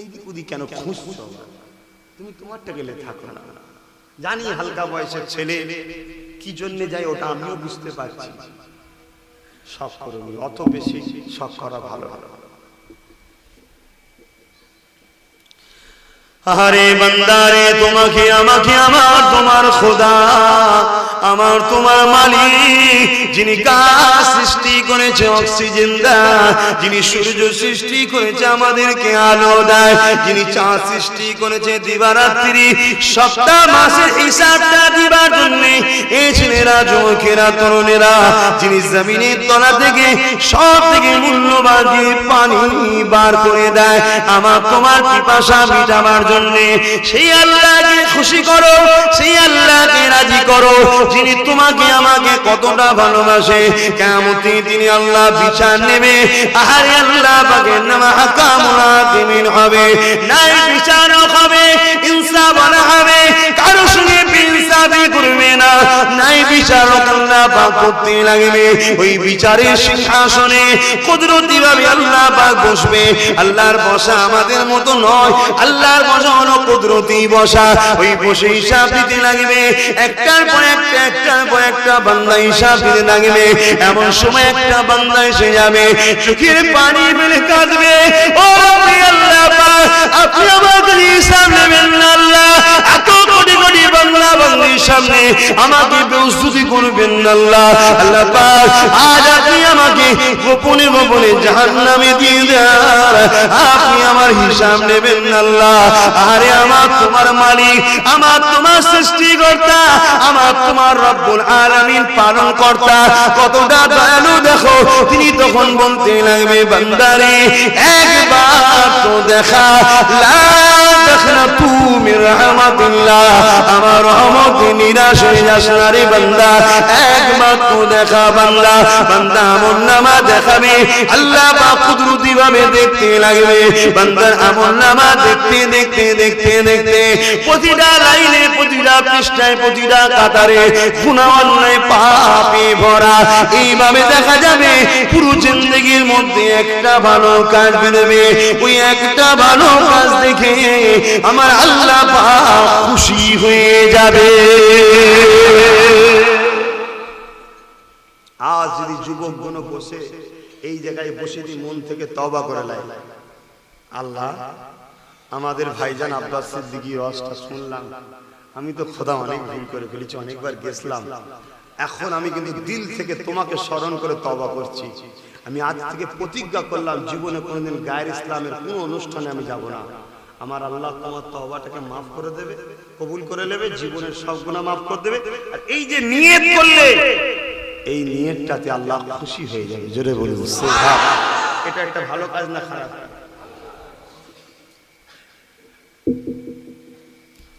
এইদিক ওদিক কেন খুঁজছো? তুমি তোমারটা গেলে থাকো না। জানি হালকা বয়সের ছেলে কি জন্য যায় ওটা আমিও বুঝতে পারছি, শখ করো, অত বেশি শখ করা ভালো ভালো। আরে বান্দারে, তোমাকে আমাকে আমার তোমার খোদা, আমার তোমার মালিক, যিনি গাছ সৃষ্টি করেছে অক্সিজেন দেয়, যিনি সূর্য সৃষ্টি করেছে আমাদেরকে আলো দেয়, যিনি চাঁদ সৃষ্টি করেছে দিবারাত্রি, সপ্তাহ মাসের হিসাবটা দিবার জন্য এই ছেলেরা যুবকেরা তরুণেরা, যিনি জমিনের তলা থেকে সব থেকে মূল্যবান পানি বার করে দেয় আমার তোমার পিপাসা মিটাবার জন্য, সেই আল্লাহকে খুশি করো, সেই আল্লাহকে রাজি করো, যিনি তোমাকে আমাকে কতটা ভালোবাসে, কিয়ামতের দিনে আল্লাহ বিচার নেবে। আরে আল্লাহ পাকের নাম হাকামুল হাকিমিন হবে, নাই বিচারক হবে, ইনসাফ আনা হবে, কারো সঙ্গে ইনসাফি করবে না, নাই বিচারক আল্লাহ পাক করতে লাগবে। ওই বিচারের সিংহাসনে কুদরতি ভাবে আল্লাহ পাক বসবে। আল্লাহর বসা আমাদের মতো নয়, আল্লাহর বসা হলো কুদরতি বসা। ওই বসে হিসাব দিতে লাগবে, একটার পর একটা, একটার পর একটা বান্দা হিসাব দিতে লাগবে। এমন সময় একটা বান্দা এসে যাবে, চোখের পানি ফেলে কাঁদবে, ও রব্বি আল্লাহ পাক, আপনি আমাকে হিসাব নেবেন না আল্লাহ, এত কোটি কোটি বাংলা বাংলির সামনে আমাকে বেউজ্জতি করবেন না আল্লাহ। আল্লাহ পাক, আজ আপনি আমাকে গোপনে গোপনে জাহান্নামে দিয়ে দেন, আপনি আমার হিসাব নেবেন না আল্লাহ। আরে আমার তোমার মালিক, আমার তোমার সৃষ্টিকর্তা, আমার তোমার রব্বুল আলামিন পালন কর্তা কতটা দয়ালু দেখো। তিনি তখন বলতে লাগবে, বান্দারে একবার তো দেখা, লা তাখনাতু মির রাহমাতিল্লাহ, আমার রহমতে নিরাশ হয়ে যাস না রে বান্দা, একবার তো দেখা বান্দা। বান্দা আমলনামা দেখাবে, আল্লাহ পাক কুদরতি ভাবে দেখতে লাগবে। বান্দার আমলনামা দেখতে দেখতে দেখতে দেখতে প্রতিটা লাইনে, প্রতিটা পৃষ্ঠায়, প্রতিটা কাতারে গুনাহ অন্যায় পাপে ভরা। এইভাবে দেখা যাবে পুরো জিন্দেগির মধ্যে একটা ভালো কাজ বেরোবে। ওই একটা ভালো কাজ দেখে আমার আল্লাহ পাক খুশি হয়ে যাবে। আজ যদি যুবকগণ বসে এই জায়গায় বসে যদি মন থেকে তওবা করে লাই, আল্লাহ আমাদের ভাইজান আব্বাস সিদ্দিকী রসটা শুনলাম, আমি তো খোদা অনেক ভুল করে ফেলেছি, অনেকবার গেছিলাম, এখন আমি কিন্তু দিল থেকে তোমাকে স্মরণ করে তওবা করছি। আমি আজ থেকে প্রতিজ্ঞা করলাম জীবনে কোনোদিন গায়ের ইসলামের কোনো অনুষ্ঠানে আমি যাব না। আমার আল্লাহ তোমার তওবাটাকে মাফ করে দেবে, কবুল করে নেবে, জীবনের সব গুনাহ মাফ করে দেবে। আর এই যে নিয়ত করলে, এই নিয়তটাতে আল্লাহ খুশি হয়ে যাবে। জোরে বলুন সুবহান। এটা একটা ভালো কাজ না খারাপ?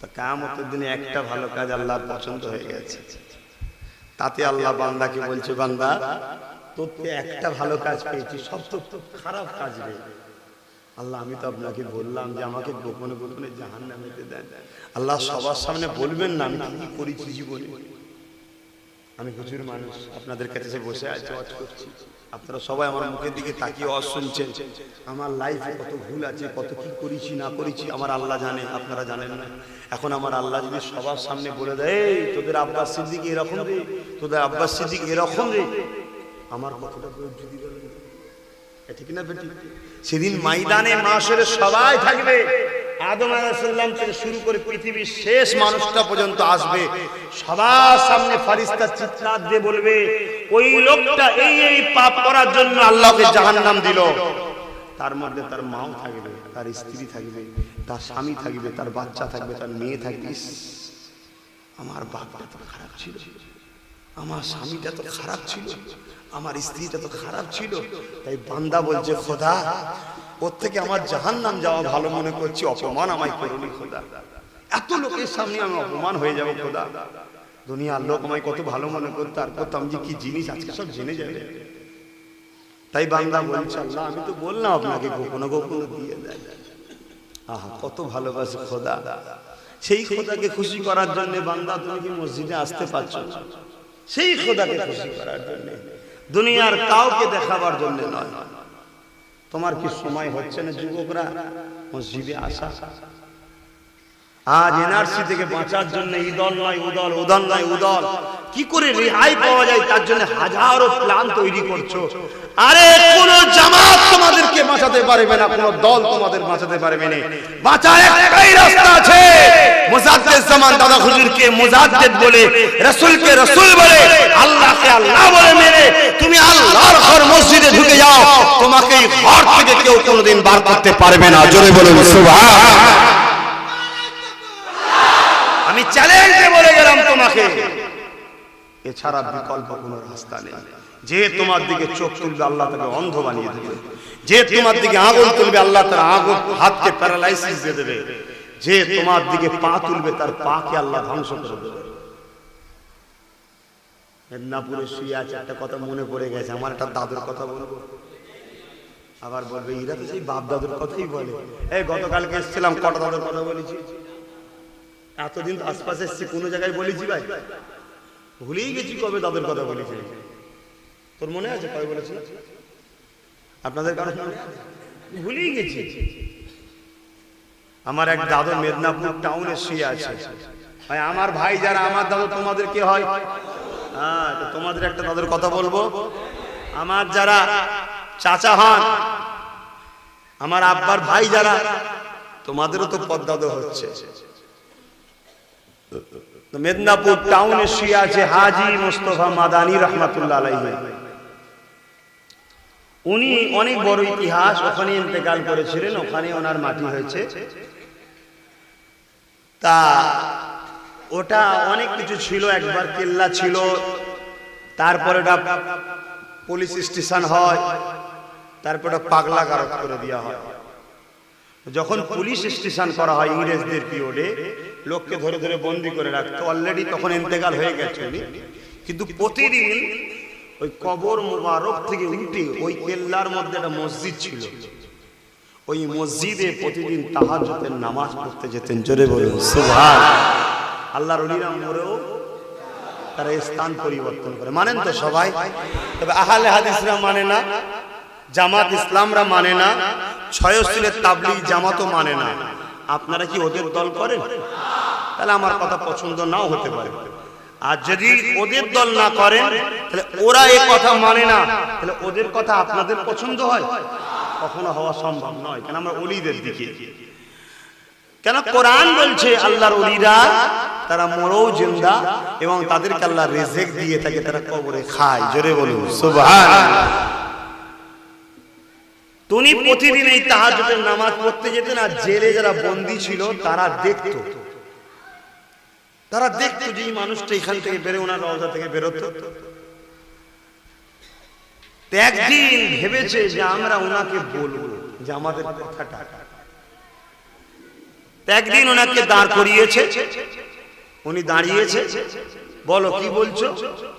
তা কিয়ামতের দিনে একটা ভালো কাজ আল্লাহর পছন্দ হয়ে গেছে, তাতে আল্লাহ বান্দাকে বলছে, বান্দা তোর তো একটা ভালো কাজ পেয়েছি, সব তো খারাপ কাজ রে। আল্লাহ আমি তো আপনাকে বললাম যে আমাকে গোপনে গোপনে জাহান্নামে দেন। আল্লাহ সবার সামনে বলবেন না আমি কি করেছি জীবনে। আমি প্রচুর মানুষ আপনাদের কাছে বসে আছি, ওয়াজ করছি, আপনারা সবাই আমার মুখের দিকে তাকিয়ে ওয়াজ শুনছেন। আমার লাইফে কত ভুল আছে, কত কি করেছি না করেছি আমার আল্লাহ জানে, আপনারা জানেন না। এখন আমার আল্লাহ যদি সবার সামনে বলে দেয়, এই তোদের আব্বাস সিদ্দিক এরকম রে, তোদের আব্বাস সিদ্দিক এরকম রে, আমার কতটা যদি বলেন ঠিক না বেটি? সেদিন ময়দানে মাশরে সবাই থাকবে, আদম আলাইহিস সালাম থেকে শুরু করে পৃথিবীর শেষ মানুষটা পর্যন্ত আসবে। সবার সামনে ফেরেশতা চিৎকার দিয়ে বলবে, ওই লোকটা এই এই পাপ করার জন্য আল্লাহকে জাহান্নাম দিল। তার মধ্যে তার মাও থাকবে, তার স্ত্রী থাকবে, তার স্বামী থাকবে, তার বাচ্চা থাকবে, তার মেয়ে থাকবে। আমার বাপটা তো খারাপ ছিল, আমার স্বামীটা তো খারাপ ছিল, আমার স্ত্রীটা তো খারাপ ছিল। তাই বান্দা বলছে, খোদা ওর থেকে আমার জাহান্নাম যাওয়া ভালো মনে করছি, অপমান আমায় করুনি খোদা। এত লোকের সামনে আমি অপমান হয়ে যাব খোদা। দুনিয়ার লোক আমায় কত ভালো মনে করতো, আর করতাম যে কি জিনিস আজকে সব জেনে যাবে। তাই বান্দা বলছে, আল্লাহ আমি তো বললাম আপনাকে গোপনে গোপনে দিয়ে দেয়। আহা কত ভালোবাসে খোদা। সেই খোদাকে খুশি করার জন্য বান্দা তুমি কি মসজিদে আসতে পারছো না? সেই খোদাকে খুশি করার জন্য, দুনিয়ার কাউকে দেখাবার জন্য নয়। তোমার কি সময় হচ্ছে না যুবকরা মসজিদে আসা? আজ এনআরসি থেকে বাঁচার জন্য ইদল নয় উদল, উদল নয় উদল, কি করে রেহাই পাওয়া যায় তার জন্য হাজারো প্ল্যান তৈরি করছো। আরে কোন জামাত তোমাদেরকে বাঁচাতে পারবে না, কোন দল তোমাদের বাঁচাতে পারবে না। বাঁচার একটাই রাস্তা আছে, মুজাদ্দিদ জামান দাদা হুজুরকে মুজাদ্দিদ বলে, রাসূলকে রাসূল বলে, আল্লাহকে আল্লাহ বলে মেনে তুমি আল্লাহর ঘর মসজিদে ঢুকে যাও, তোমাকে এই ঘর থেকে কেউ কোনোদিন বার করতে পারবে না। জোরে বলুন সুবহান। আমি চ্যালেঞ্জ দিয়ে বলে গেলাম তোমাকে, এছাড়া বিকল্প কোনো রাস্তা নেই। যে তোমার দিকে চোখ তুলবে আল্লাহ তাকে অন্ধ বানিয়ে দেবে, যে তোমার দিকে আঙুল তুলবে আল্লাহ তার আঙুল হাতকে প্যারালাইসিস দিয়ে দেবে, যে তোমার দিকে পা তুলবে তার পাকে আল্লাহ ধ্বংস করে দেবে। মেদিনীপুরে শুয়ে আছে, একটা কথা মনে পড়ে গেছে, আমার একটা দাদুর কথা বলবো। আবার বলবে এরা তো সেই বাপ দাদুর কথাই বলে। এই গতকালকে এসেছিলাম, কটা দাদুর কথা বলেছি? এতদিন তো আশপাশে এসছি, কোনো জায়গায় বলেছি ভাই? ভুলেই গেছি কবে দাদুর কথা বলেছি। তোর মনে আছে কবে বলেছি? আপনাদের কারো ভুলেই গেছি। আমার এক দাদু মেদিনীপুর টাউনে শুয়ে আছে। ভাই আমার ভাই যারা, আমার দাদু তোমাদের কে হয়? হ্যাঁ, তো তোমাদের একটা দাদুর কথা বলবো। আমার যারা চাচা হন, আমার আব্বার ভাই যারা, তোমাদেরও তো পদ্মাদু হচ্ছে। মেদিনীপুর টাউনে শুয়ে আছে হাজী মুস্তাফা মাদানী রহমাতুল্লাহ আলাইহি। উনি অনেক বড় ইতিহাস, ওখানে ইন্তেকাল করেছিলেন, ওখানে ওনার মাটি হয়েছে। তা ওটা অনেক কিছু ছিল, একবার কেল্লা ছিল, তারপরে ওটা পুলিশ স্টেশন হয়, তারপরে পাগলা গারদ করে দেওয়া হয়। যখন পুলিশ স্টেশন করা হয় ইংরেজদের পিরিয়ডে, লোককে ধরে ধরে বন্দি করে রাখতো। অলরেডি তখন ইন্তেকাল হয়ে গেছে উনি, কিন্তু প্রতিদিন ওই কবর মুবারক থেকে উঠে ওই কেল্লার মধ্যে একটা মসজিদ ছিল, ওই মসজিদে প্রতিদিন তাহাজ্জুদের নামাজ পড়তে যেতেন। জোরে বলুন সুবহানাল্লাহ। আল্লাহর ওলিরা মরেও তারা স্থান পরিবর্তন করে। মানেন তো সবাই? তবে আহলে হাদিসরা মানে না, জামাত ইসলামরা মানে না, ছয়সিলের তাবলীগ জামাতও মানে না। আপনারা কি ওদের দল করেন? তাহলে আমার কথা পছন্দ নাও হতে পারে। আর যদি ওদের দল না করেন, তাহলে ওরা এই কথা মানে না, তাহলে ওদের কথা আপনাদের পছন্দ হয়? কখনো হওয়া সম্ভব নয়। কেন? আমরা ওলিদের দিকে। কেন? কোরআন বলছে আল্লাহর ওলিরা তারা মরেও জিন্দা, এবং তাদেরকে আল্লাহ রিজিক দিয়ে থাকে, তারা কবরে খায়। জোরে বলুন সুবহানাল্লাহ। তিনি প্রতিদিন এই তাহাজ্জুদের নামাজ পড়তে যেতেন। আর জেলে যারা বন্দী ছিল তারা দেখতো, যে এই মানুষটা এখান থেকে বেরো, ওনার রওজা থেকে বেরোতো। একদিন ভেবেছে যে আমরা ওনাকে বলবো যে আমাদের কথাটা। একদিন ওনাকে দাঁড় করিয়েছে, উনি দাঁড়িয়েছে, বলো কি বলছো?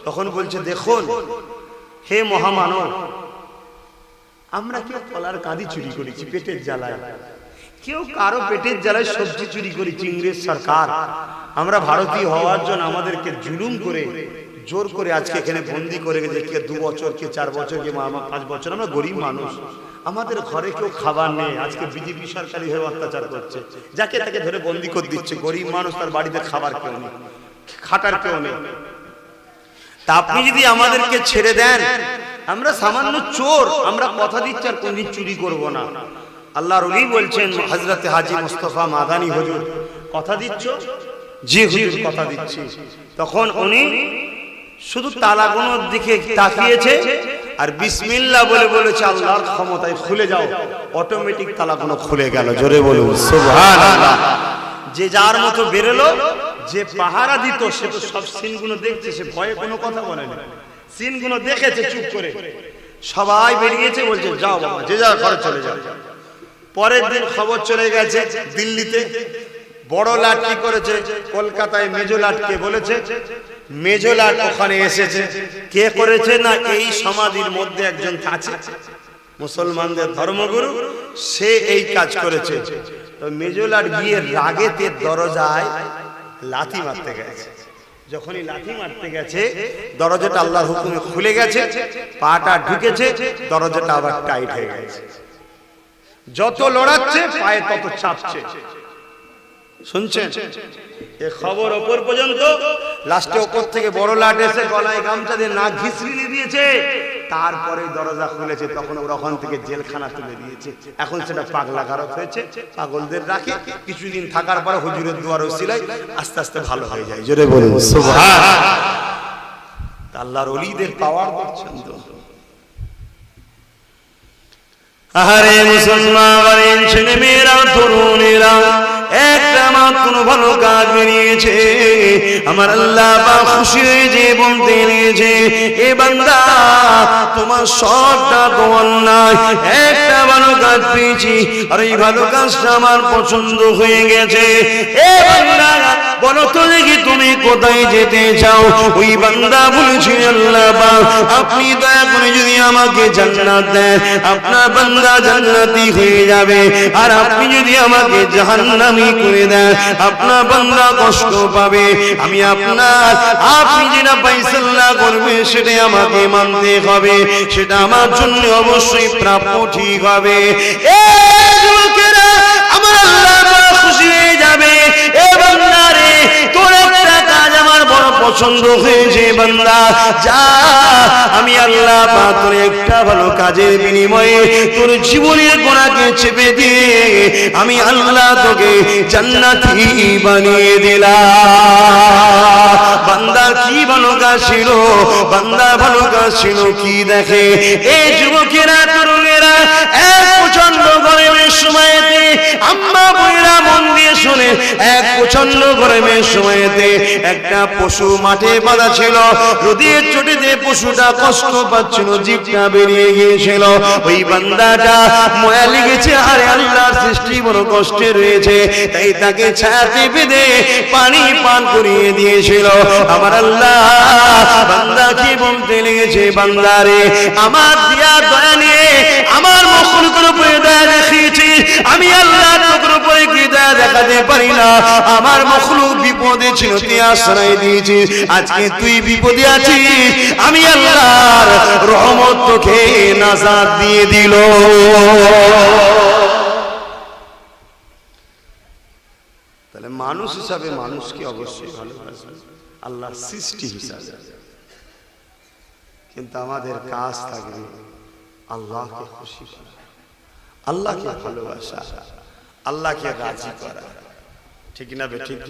তখন বলছে, দেখুন হে মহামানব, আমরা কেউ কলার কাঁদি চুরি করেছি পেটের জ্বালায়, কেউ কারো পেটের জ্বালায় সবজি চুরি করেছি। ইংরেজ সরকার আমরা ভারতীয় হওয়ার জন্য আমাদেরকে জুলুম করে জোর করে আজকে এখানে বন্দি করে গেছে। কে 2 বছর, কে 4 বছর, কে 5 বছর। আমরা গরিব মানুষ, আমাদের ঘরে কেউ খাবার নেই। আজকে বিজেপি সরকারি হয়ে অত্যাচার করছে, যাকে তাকে ধরে বন্দি করে দিচ্ছে। গরিব মানুষ, তার বাড়িতে খাবার কেউ নেই, খাটার কেউ নেই। তা আপনি যদি আমাদেরকে ছেড়ে দেন, আমরা সামান্য চোর, আমরা কথা দিচ্ছি আর কোনদিন চুরি করব না। আল্লাহর ওলি বলছেন হযরত হাজী মুস্তাফা মাদানী হুজুর, কথা দিচ্ছ? জি হুজুর কথা দিচ্ছি। তখন উনি শুধু তালাগুলোর দিকে তাকিয়েছে আর বিসমিল্লাহ বলে বলেছে, আল্লাহর ক্ষমতায় খুলে যাও। অটোমেটিক তালাগুলো খুলে গেল। জোরে বলুন সুবহানাল্লাহ। যে যার মতো বেরোলো, যে পাহারা দিত সে তো সব সিনগুলো দেখছে, সে ভয়ে কোনো কথা বলেনি, সিনগুলো দেখেছে চুপ করে। সবাই বেরিয়েছে, বলছে যাও বাবা, যে যার ঘরে চলে যাও। পরের দিন খবর চলে গেছে দিল্লিতে, বড় লাট কি করেছে, কলকাতায় মেজো লাটকে বলেছে, মেজো লাট ওখানে এসেছে। কে করেছে? না, এই সমাধির মধ্যে একজন আছে মুসলমানদের ধর্মগুরু, সে এই কাজ করেছে। তো মেজো লাট গিয়ে রাগেতে দরজায় লাথি মারতে গেছে। যখনই লাথি মারতে গেছে, দরজাটা আল্লাহর হুকুমে খুলে গেছে, পাটা ঢুকেছে, দরজাটা আবার টাইট হয়ে গেছে। যত লড়াচ্ছে পায়ে তত চাপছে। শুনছেন এ খবর? ওপর পর্যন্ত লাস্টে ওপর থেকে বড় লাট এসে গলায় গামছা দিয়ে নাক ঘিসড়ি দিয়েছে, তারপরে দরজা খুলেছে। তখন ওরা ওখান থেকে জেলখানা তুলে দিয়েছে। এখন সেটা পাগলা গারদ হয়েছে, পাগলদের রাখে। কিছুদিন থাকার পর হুজুরের দুয়ার ওসিলায় আস্তে আস্তে ভালো হয়ে যায়। জোরে বলুন সুবহানাল্লাহ। আল্লাহর ওলিদের পাওয়ার দেখছেন তো। আরে মুসলমান ছেলে মেয়েরা, তরুণেরা, একটা মাত্র ভালো কাজ বেরিয়েছে। আমার আল্লাহ পাক খুশি হয়ে যে বলতে নিয়েছে, এ বান্দা তোমার সবটা তোমার নয়, একটা ভালো কাজ পেয়েছি, আর এই ভালো কাজটা আমার পছন্দ হয়ে গেছে। এ বান্দা বলো তো দেখি তুমি কোথায় যেতে চাও? ওই বান্দা বলছে আল্লাহ পাক আপনি দয়া করে যদি আমাকে জান্নাত দেন আপনার বান্দা জান্নাতি হয়ে যাবে, আর আপনি যদি আমাকে জাহান্নামী করে দেন আপনার বান্দা কষ্ট পাবে। আমি আপনার আপনি যেটা ফয়সালা করবে সেটাই আমাকে মানতে হবে, সেটা আমার জন্য অবশ্যই প্রাপ্য ঠিক হবে। এই যুবকেরা আমার আল্লাহ বড় খুশি হয়ে যাবে। এ বান্দা রে তোর একটা কাজ আমার বড় পছন্দ হয়েছে, বান্দা যা আমি আল্লাহ পাক তোর একটা ভালো কাজের বিনিময়ে তোর জীবনের গোনাকে চেপে দিয়ে আমি আল্লাহ তোকে জান্নাতি বানিয়ে দিলাম। বান্দার কি ভালো কাজ ছিল, বান্দার ভালো কাজ ছিল কি দেখে। এই যুবকেরা তরুণেরা এক প্রচন্ড গরমের সময়তে আম্মা বইরা মন দিয়ে শুনে, এক প্রচন্ড গরমের সময়তে একটা পশু মাঠে বাঁধা ছিল, রোদের চোটেতে পশুটা কষ্ট পাচ্ছিল, জিভটা বেরিয়ে গিয়েছিল। ওই বান্দাটা মায়া লেগেছে, আরে আল্লাহর সৃষ্টি বড় কষ্টে রয়েছে, তাই তাকে ছায়াতে বেঁধে পানি পান করিয়ে দিয়েছিল। আমার আল্লাহ বান্দাকে বলতে লেগেছে বান্দারে আমার দিয়া দয়া নিয়ে আমার মখলুকের উপরে দয়া দেখিয়েছি, আমি আল্লাহ তোর উপরে কি দয়া দেখাতে পারি না? আমার মখলুক বিপদে ছিল তুই আশ্রয় দিয়েছিস, আজকে তুই বিপদে আছিস, আমি আল্লাহর রহমত তোকে নাজাত দিয়ে দিল। তাহলে মানুষ হিসাবে মানুষকে অবশ্যই ভালোবাসবে আল্লাহর সৃষ্টি হিসাবে, কিন্তু আমাদের কাজ থাকবে আল্লাহকে খুশি করা, আল্লাহকে ভালোবাসা, আল্লাহকে রাজি করা। ঠিক না বে ঠিক?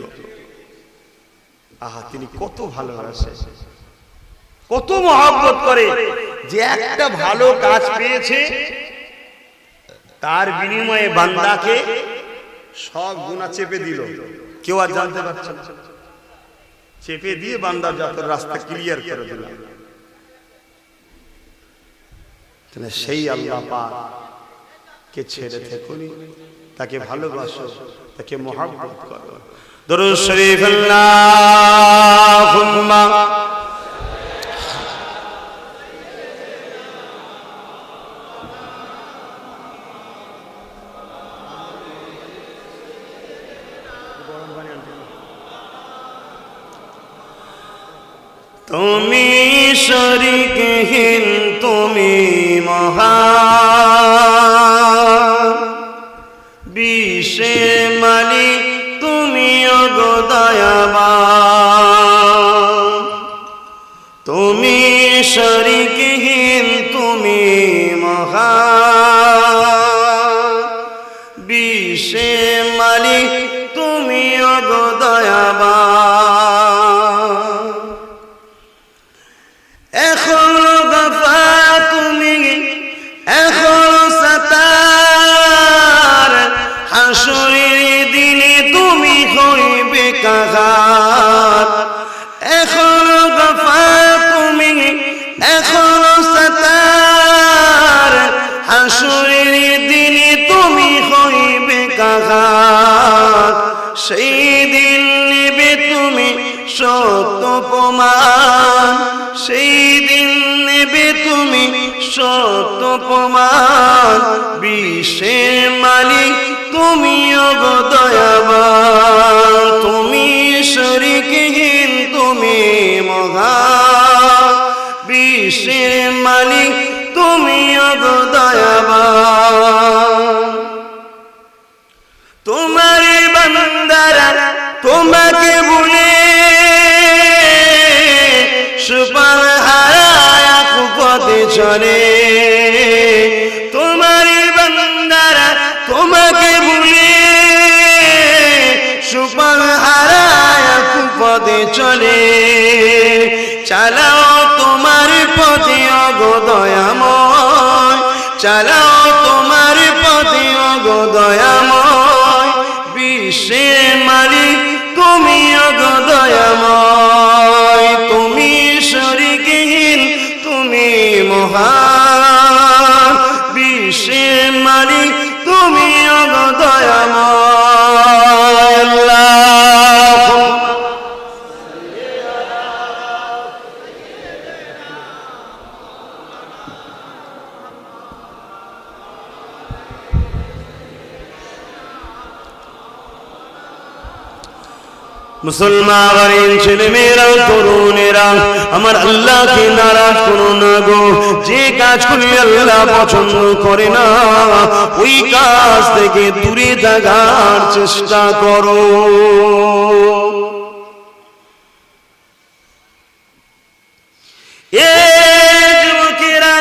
আহা তিনি কত ভালোবাসে, কত মহব্বত করে, যে একটা ভালো কাজ পেয়েছে তার বিনিময়ে বান্দাকে সব গুনাহ চেপে দিল, কেউ আর জানতে পারছে না, চেপে দিয়ে বান্দা যত রাস্তা ক্লিয়ার করে দিল। তাহলে সেই আল্লাহ পাক কে ছেড়ে থেকোনি, তাকে ভালোবাসো, তাকে মহব্বত করো। দরুদ শরীফ আল্লাহুম্মা তুমি শরীকহীন তুমি মহান, বিশ্বের মালিক তুমি ওগো দয়াবান। তুমি শরীকহীন তুমি মহান, বিশ্বের মালিক তুমি ওগো দয়াবান। এখনো গফার তুমি এখনো সাতার, হাসরের দিনে তুমি হইবে কাহার। এখনো গফার তুমি এখনো সাতার, হাসরের দিনে তুমি হইবে কাহার। সেই দিন নেবে তুমি সত্য প্রমাণ, সেই দিন নেবে তুমি সত্য প্রমাণ। বিশ্বের মালিক তুমি ওগো দয়াবান, তুমি শরীকহীন তুমি মহান, বিশ্বের মালিক তুমি ওগো দয়াবান। তোমার বান্দারা তোমাকে বলে সুপার হারায় কুপথে চলে, তোমার বান্দারা তোমাকে বলে সুপার হারায় কুপথে চলে। চালাও তোমার পথে ওগো দয়াময়, চালাও তোমার পথে ওগো দয়াময়। বিশ্বের মালিক তুমি মুসলমান ছেলেমেয়েরা তরুণেরা আমার আল্লাহকে নারাজ করো না গো। যে কাজ করলে আল্লাহ পছন্দ করে না ওই কাজ থেকে দূরে থাকার চেষ্টা করো। এ যুবকেরা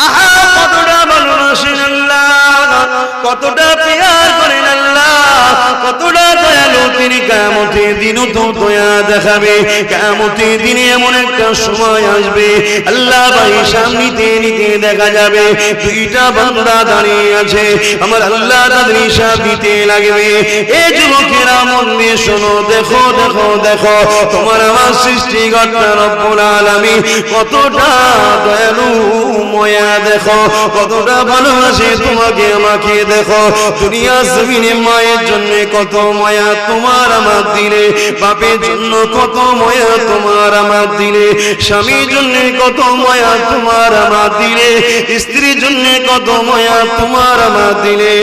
আহা কতটা ভালোবাসেন আল্লাহ, কতটা প্যার করেন আল্লাহ, কতটা দয়ালু তিনি। কিয়ামতের দিনও তো দয়া দেখাবে। কিয়ামতের দিনে এমন একটা সময় আসবে আল্লাহ ভাই সামনে নিতে দেখা যাবে দুইটা বান্দা দাঁড়িয়ে আছে, আমার আল্লাহ তাদের হিসাব দিতে লাগবে। এ যুবকেরা মন দিয়ে শোনো, দেখো দেখো দেখো তোমার আমার সৃষ্টিকর্তা রব্বুল আলামিন কতটা দয়ালু মায়া, দেখো কতটা ভালোবাসে তোমাকে আমাকে। দেখো দুনিয়া জমিনে মায়ের জন্য কত মায়া তোমার আমার দিলে, বাপের জন্য কত মায়া তোমার আমার দিলে, স্বামীর জন্য কত মায়া তোমার আমার দিলে, স্ত্রীর জন্য কত মায়া তোমার আমার দিলে।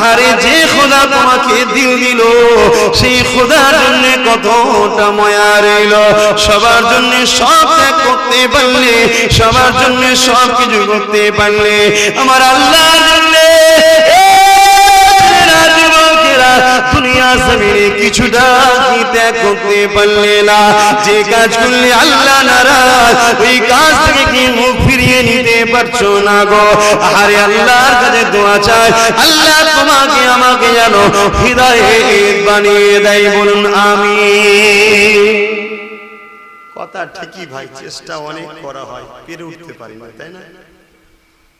আরে যে খোদা তোমাকে দিল দিল সেই খোদার জন্য কতটা মায়া রইল। সবার জন্য সব ত্যাগ করতে পারলে, সবার জন্য সব কিছু করতে পারলে, আমার আল্লাহর জন্য দুনিয়া জমিনে কিছুটা কি ত্যাগ করতে পারলে না? যে কাজ করলে আল্লাহ নারাজ ওই কাজ থেকে কি মুখ ফিরিয়ে নিতে পারছো না গো? আরে আল্লাহর কাছে দোয়া চাই আল্লাহ তোমাকে আমাকে যেন হিদায়াত বানিয়ে দেয়, বলুন আমিন। কথা ঠিকই ভাই, চেষ্টা অনেক করা হয়, পেরে উঠতে পারি না, তাই না?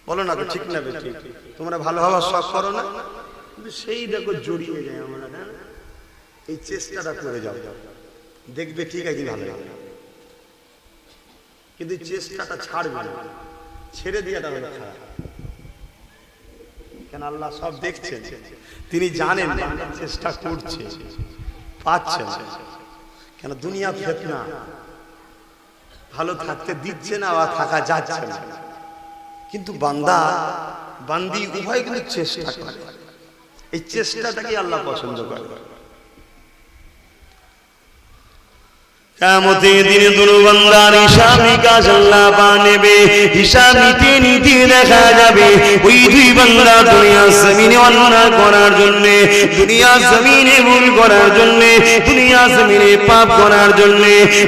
বলো না গো, ঠিক না বেটি? তোমরা ভালো হওয়ার শখ করো না, কিন্তু সেই দেখো জড়িয়ে যায় আমরা, না? এই চেষ্টাটা করে যাও, দেখবে ঠিক আছে ভালো হবে, কিন্তু চেষ্টাটা ছাড়বে না, ছেড়ে দিয়েটা হলো খারাপ। কেন আল্লাহ সব দেখছেন, তিনি জানেন চেষ্টা করছে, পাচ্ছে না। কেন দুনিয়া ফিতনা, ভালো থাকতে দিচ্ছে না বা থাকা যাচ্ছে না, কিন্তু বান্দা বান্দি উভয় কিন্তু চেষ্টা করে। এই চেষ্টাটাকে আল্লাহ পছন্দ করে। কিয়ামতের দিনে দুনো বান্দার হিসাব নিকাশ আল্লাহ পাক নেবে। হিসাব নিতে নিতে দেখা যাবে ওই দুই বান্দা দুনিয়ার জমিনে অন্যায় করার জন্য, দুনিয়ার জমিনে ভুল করার জন্য, দুনিয়ার জমিনে পাপ করার জন্য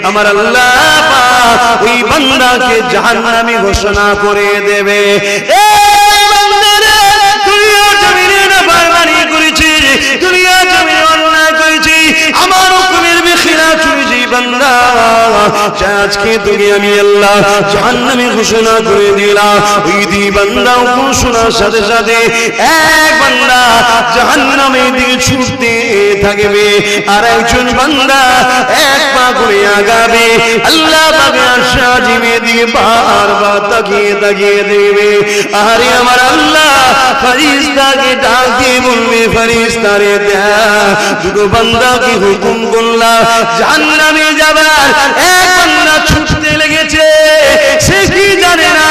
আমার আল্লাহ পাক ওই বান্দাকে জাহান্নামী ঘোষণা করে দেবে। দুনিয়া জমিনে অন্যায় করেছি, আমার হুকুমের বিখিলাফ করেছি বান্দা, আজকে তোকে আমি আল্লাহ জাহান্নামে ঘোষণা করে দিলাম। ওই দুই বান্দা ঘোষণার সাথে সাথে এক বান্দা জাহান্নামের দিকে ছুটতে থাকবে, আর একজন বান্দা এক পা করে আগাবে। আল্লাহ পাক আরশের দিকে বারবার তাকিয়ে তাকিয়ে দেখবে। আরে আমার আল্লাহ ফেরেশতাকে ডাক দিয়ে বলবে, ফেরেশতারে দুটো বান্দাকে হুকুম করলাম জাহান্নামে যাবার, এক বান্দা ছুটতে লেগেছে, সে কি জানে না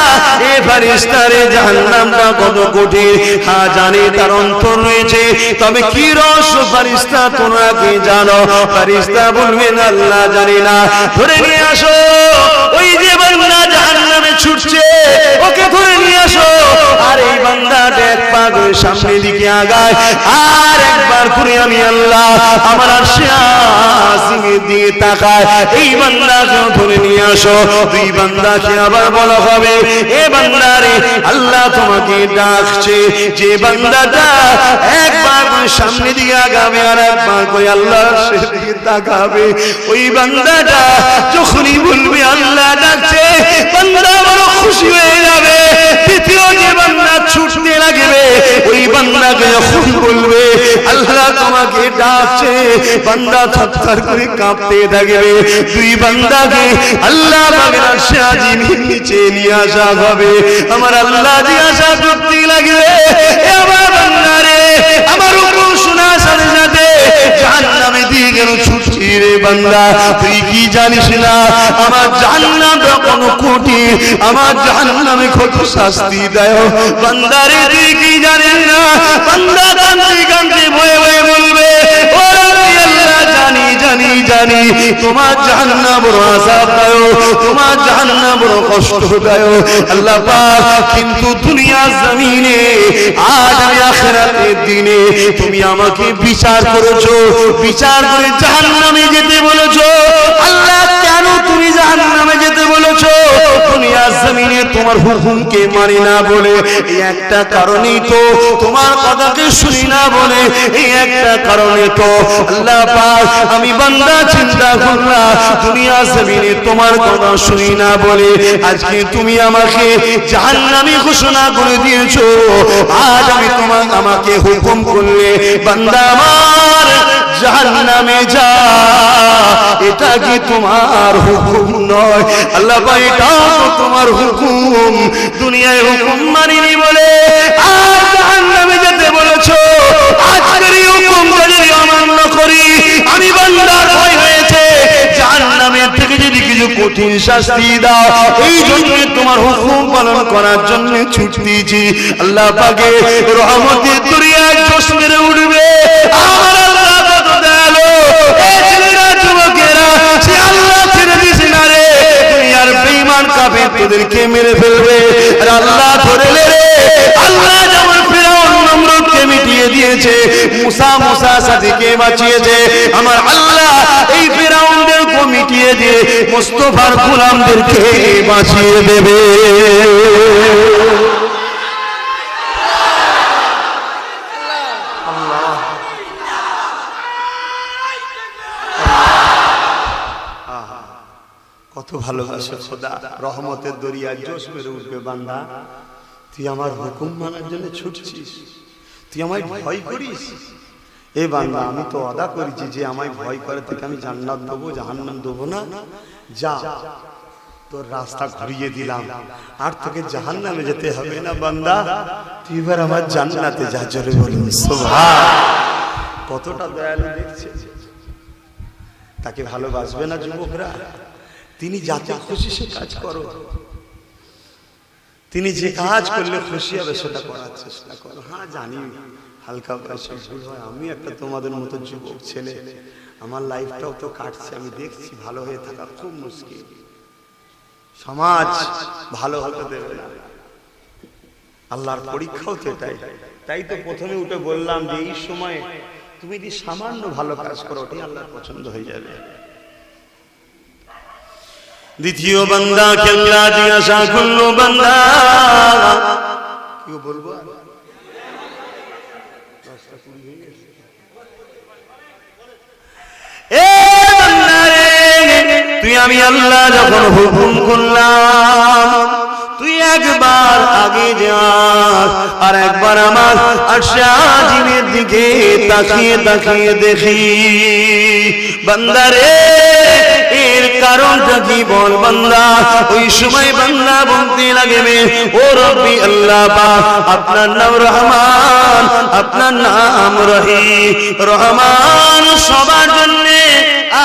এ ফেরেশতারে জাহান্নামটা কত কঠিন, হ্যাঁ জানে তার অন্তর রয়েছে, তবে কি রহস্য ফেরেশতা তোমরা কি জানো? ফেরেশতা বলবেন আল্লাহ জানি না। ধরে নিয়ে আসো ওই যে বান্দা জাহান্নামে ছুটছে, ওকে ধরে নিয়ে আসো। আর এই বান্দাটা এক পা করে সামনের দিকে আগায়, আর একবার করে আমি আল্লাহ আমার আরশে আসিমের দিকে তাকায়, এই বান্দাকে ধরে নিয়ে আসো। দুই বান্দাকে আবার বলা হবে, এ বান্দারে আল্লাহ তোমাকে ডাকছে। যে বান্দাটা একবার করে সামনে দিকে আগাবে আর একবার করে আল্লাহর দিকে তাকাবে, ওই বান্দাটা যখনই বলবে আল্লাহ ডাকছে, বান্দা বড় খুশি হয়ে যাবে। দ্বিতীয় যে বান্দা ছুটতে লাগবে, ওই বান্দাকে যখন বলবে আল্লাহ তোমাকে ডাকছে, বান্দা থরথর করে কাঁপতে থাকবে। দুই বান্দাকে আল্লাহ পাকের আরশে আজিমের নিচে নিয়ে আসা হবে। আমার আল্লাহ জিজ্ঞাসা করতে লাগবে, এ আমার বান্দারে, আমার হুকুম শোনার সাথে সাথে জাহান্নামে দিয়ে কেন ছুটছি রে বান্দা? তুই কি জানিস না আমার জাহান্নামটা কত কঠিন, আমার জাহান্নামে কত শাস্তি দেয়? বান্দারে তুই কি জানিস না? বান্দা কাঁদতে কাঁদতে ভয়ে ভয়ে বলবে, ও আল্লাহ জানি জানি জানি তোমার জাহান্নাম বড় আযাবদায়ক, তোমার জাহান্নাম বড় কষ্টদায়ক আল্লাহ পাক। কিন্তু দুনিয়ার জমিনে আজ আমি আখিরাতের দিনে তুমি আমাকে বিচার করেছো, বিচার করে জাহান্নামে যেতে বলেছো। আল্লাহ কেন তুমি জাহান্নামে যেতে বলেছো? দুনিয়ার জমিনে তোমার হুকুমকে মানি না বলে, এই একটা কারণেই তো, তোমার কথাকে শুনি না বলে, এই একটা কারণে তো আল্লাহ পাক আমি বান্দা চিন্তা করলাম দুনিয়ার জমিনে তোমার কথা শুনি না বলে আজকে তুমি আমাকে জাহান্নামী ঘোষণা করে দিয়েছো। আজ আমি আমাকে হুকুম করলে বান্দা আমার জাহান্নামে যা, এটা কি তোমার হুকুম নয়? আল্লাহ ভাই এটাও তো তোমার হুকুম, দুনিয়ায় হুকুম মানিনি বলে আর জাহান্নামে যেতে বলেছো। আজকের এই হুকুম যদি অমান্য করি আমি বান্দার ভয় হয়েছে জাহান্নামের থেকে যদি কিছু কঠিন শাস্তি দাও, এই জন্য তোমার হুকুম পালন করার জন্য ছুট দিয়েছি। আল্লাহ পাকে রহমতের দরিয়ায় জোশ মেরে উঠবে। আমার আল্লাহ কত দয়ালু, এই ছেলেরা যুবকেরা সে আল্লাহ ছেড়ে দিস না রে, দুনিয়ার বেঈমান কাফের তোদেরকে মেরে ফেলবে। আর আল্লাহ ধরে রে, আল্লাহ যেমন ফিরআউন নমরুদকে মিটিয়ে দিয়েছে, মুসা সাথীকে বাঁচিয়েছে, আমার আল্লাহ এই ফিরআউনদেরকে মিটিয়ে দিয়ে মুস্তাফার গোলামদেরকে বাঁচিয়ে দেবে। কত ভালোবাসে খোদা, রহমতের দরিয়ায় জোশ মেরে উঠবে বান্দা। তুই আমার হুকুম মানার জন্য ছুটছিস, তুই আমায় ভয় করিস। এ বান্দা আমি তো ওয়াদা করেছি যে আমায় ভয় করে থেকে আমি জান্নাত দেবো, জাহান্নাম দেবো না। যা, তোর রাস্তা ঘুরিয়ে দিলাম, আর তোকে জাহান্নামে যেতে হবে না বান্দা, তুই এবার আমার জান্নাতে যা। জোরে বলুন সুবহান। কতটা দয়ালু দেখছে, তাকে ভালোবাসবে না যুবকরা? তিনি যাতে খুশি সে কাজ করো, তিনি যে কাজ করলে খুশি হবে সেটা করার চেষ্টা করো। হ্যাঁ জানি হালকা বয়সে ভুল হয়, আমি একটা তোমাদের মতো যুবক ছেলে, আমার লাইফটাও তো কাটছে, আমি দেখছি ভালো হয়ে থাকা খুব মুশকিল, সমাজ ভালো হতে দেবে না, আল্লাহর পরীক্ষাও তো এটাই। তাই তো প্রথমে উঠে বললাম যে এই সময় তুমি যদি সামান্য ভালো কাজ করো ওটাই আল্লাহর পছন্দ হয়ে যাবে। দ্বিতীয় বান্দা কেল্লা জিজ্ঞাসা করলো, বান্দা কি বলবো, তুই আমি আল্লাহ যখন হুকুম করলাম তুই একবার আগে যাস আর একবার আমার আরশে আজিমের দিকে তাকিয়ে তাকিয়ে দেখি। বান্দা রে এর কারণটা কি বল বান্দা? ওই সময় বান্দা বলতে লাগবে, ও রব্বি আল্লাহ পাক, আপনার নাম রহমান, আপনার নাম রহিম। রহমান সবার জন্যে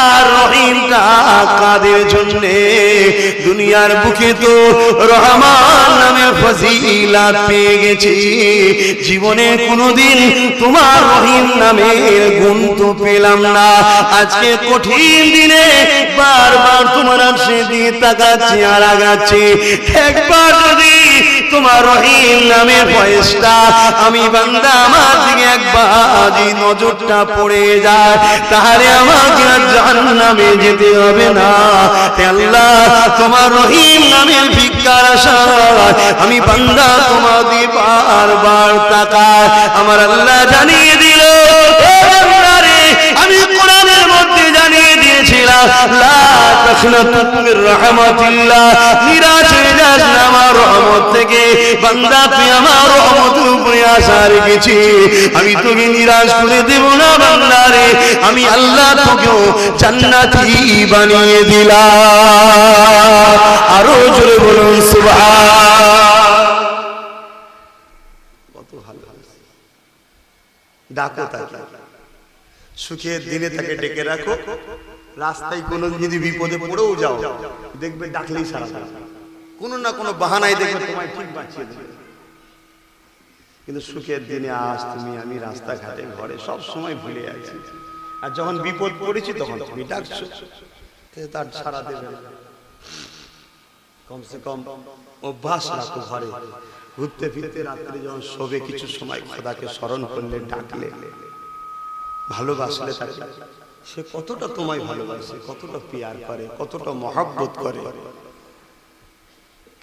আর রহিমটা কাদের জন্যে? দুনিয়ার বুকে তো রহমান নামে ফজিলাত পেয়ে গেছি, জীবনে কোনোদিন তোমার রহিম নামের গুণ তো পেলাম না। আজকে কঠিন দিনে বারবার তোমার আরশে দিয়ে তাকাচ্ছি আর আগাচ্ছি, একবার যদি তোমার রহিম নামের ফয়েজটা আমি বান্দা আমার দিকে একবার যদি নজরটা পড়ে যায় তাহলে আমাকে জাহান্নামে যেতে হবে না। আল্লাহ তোমার রহিম নামের ভিক্ষার আশায় আমি বান্দা তোমার দিয়ে বারবার তাকাই। আমার আল্লাহ জানিয়ে দিল, আমি কোরআনের মধ্যে জানিয়ে দিয়েছিলাম, লা তাখনাতু মির রাহমাতিল্লাহ, নিরাশ হয়ে যাস না আমার রহমত থেকে। বান্দা তুই আমার রহমতের উপরে আশা রেখেছি, আমি তোকে নিরাশ করে দেব না বান্দা রে। আমি আল্লাহ তোকেও জান্নাতি বানিয়ে দিলাম। আরো জোরে বলুন সুবহান। কত ভালো ডাকো তাকে, সুখের দিনে তাকে ডেকে রাখো। রাস্তায় কোনো যদি বিপদে পড়েও যাও দেখবে ডাকলেই সারা দেবে, কোনো না কোনো বাহানায় দেখবে তোমায় ঠিক বাঁচিয়ে দেবে। কিন্তু সুখের দিনে আজ তুমি আমি রাস্তাঘাটে ঘরে সব সময় ভুলে আছি, আর যখন বিপদ পড়েছি তখন তুমি ডাকছো, তার সারা দেবে না। কমসে কম অভ্যাস রাখো ঘরে ঘুরতে ফিরতে রাত্রে যখন শোবে কিছু সময় খোদাকে স্মরণ করলে, ডাকলে, ভালোবাসলে তাকে, সে কতটা তোমায় ভালোবাসে, কতটা পিয়ার করে, কতটা মহব্বত করে।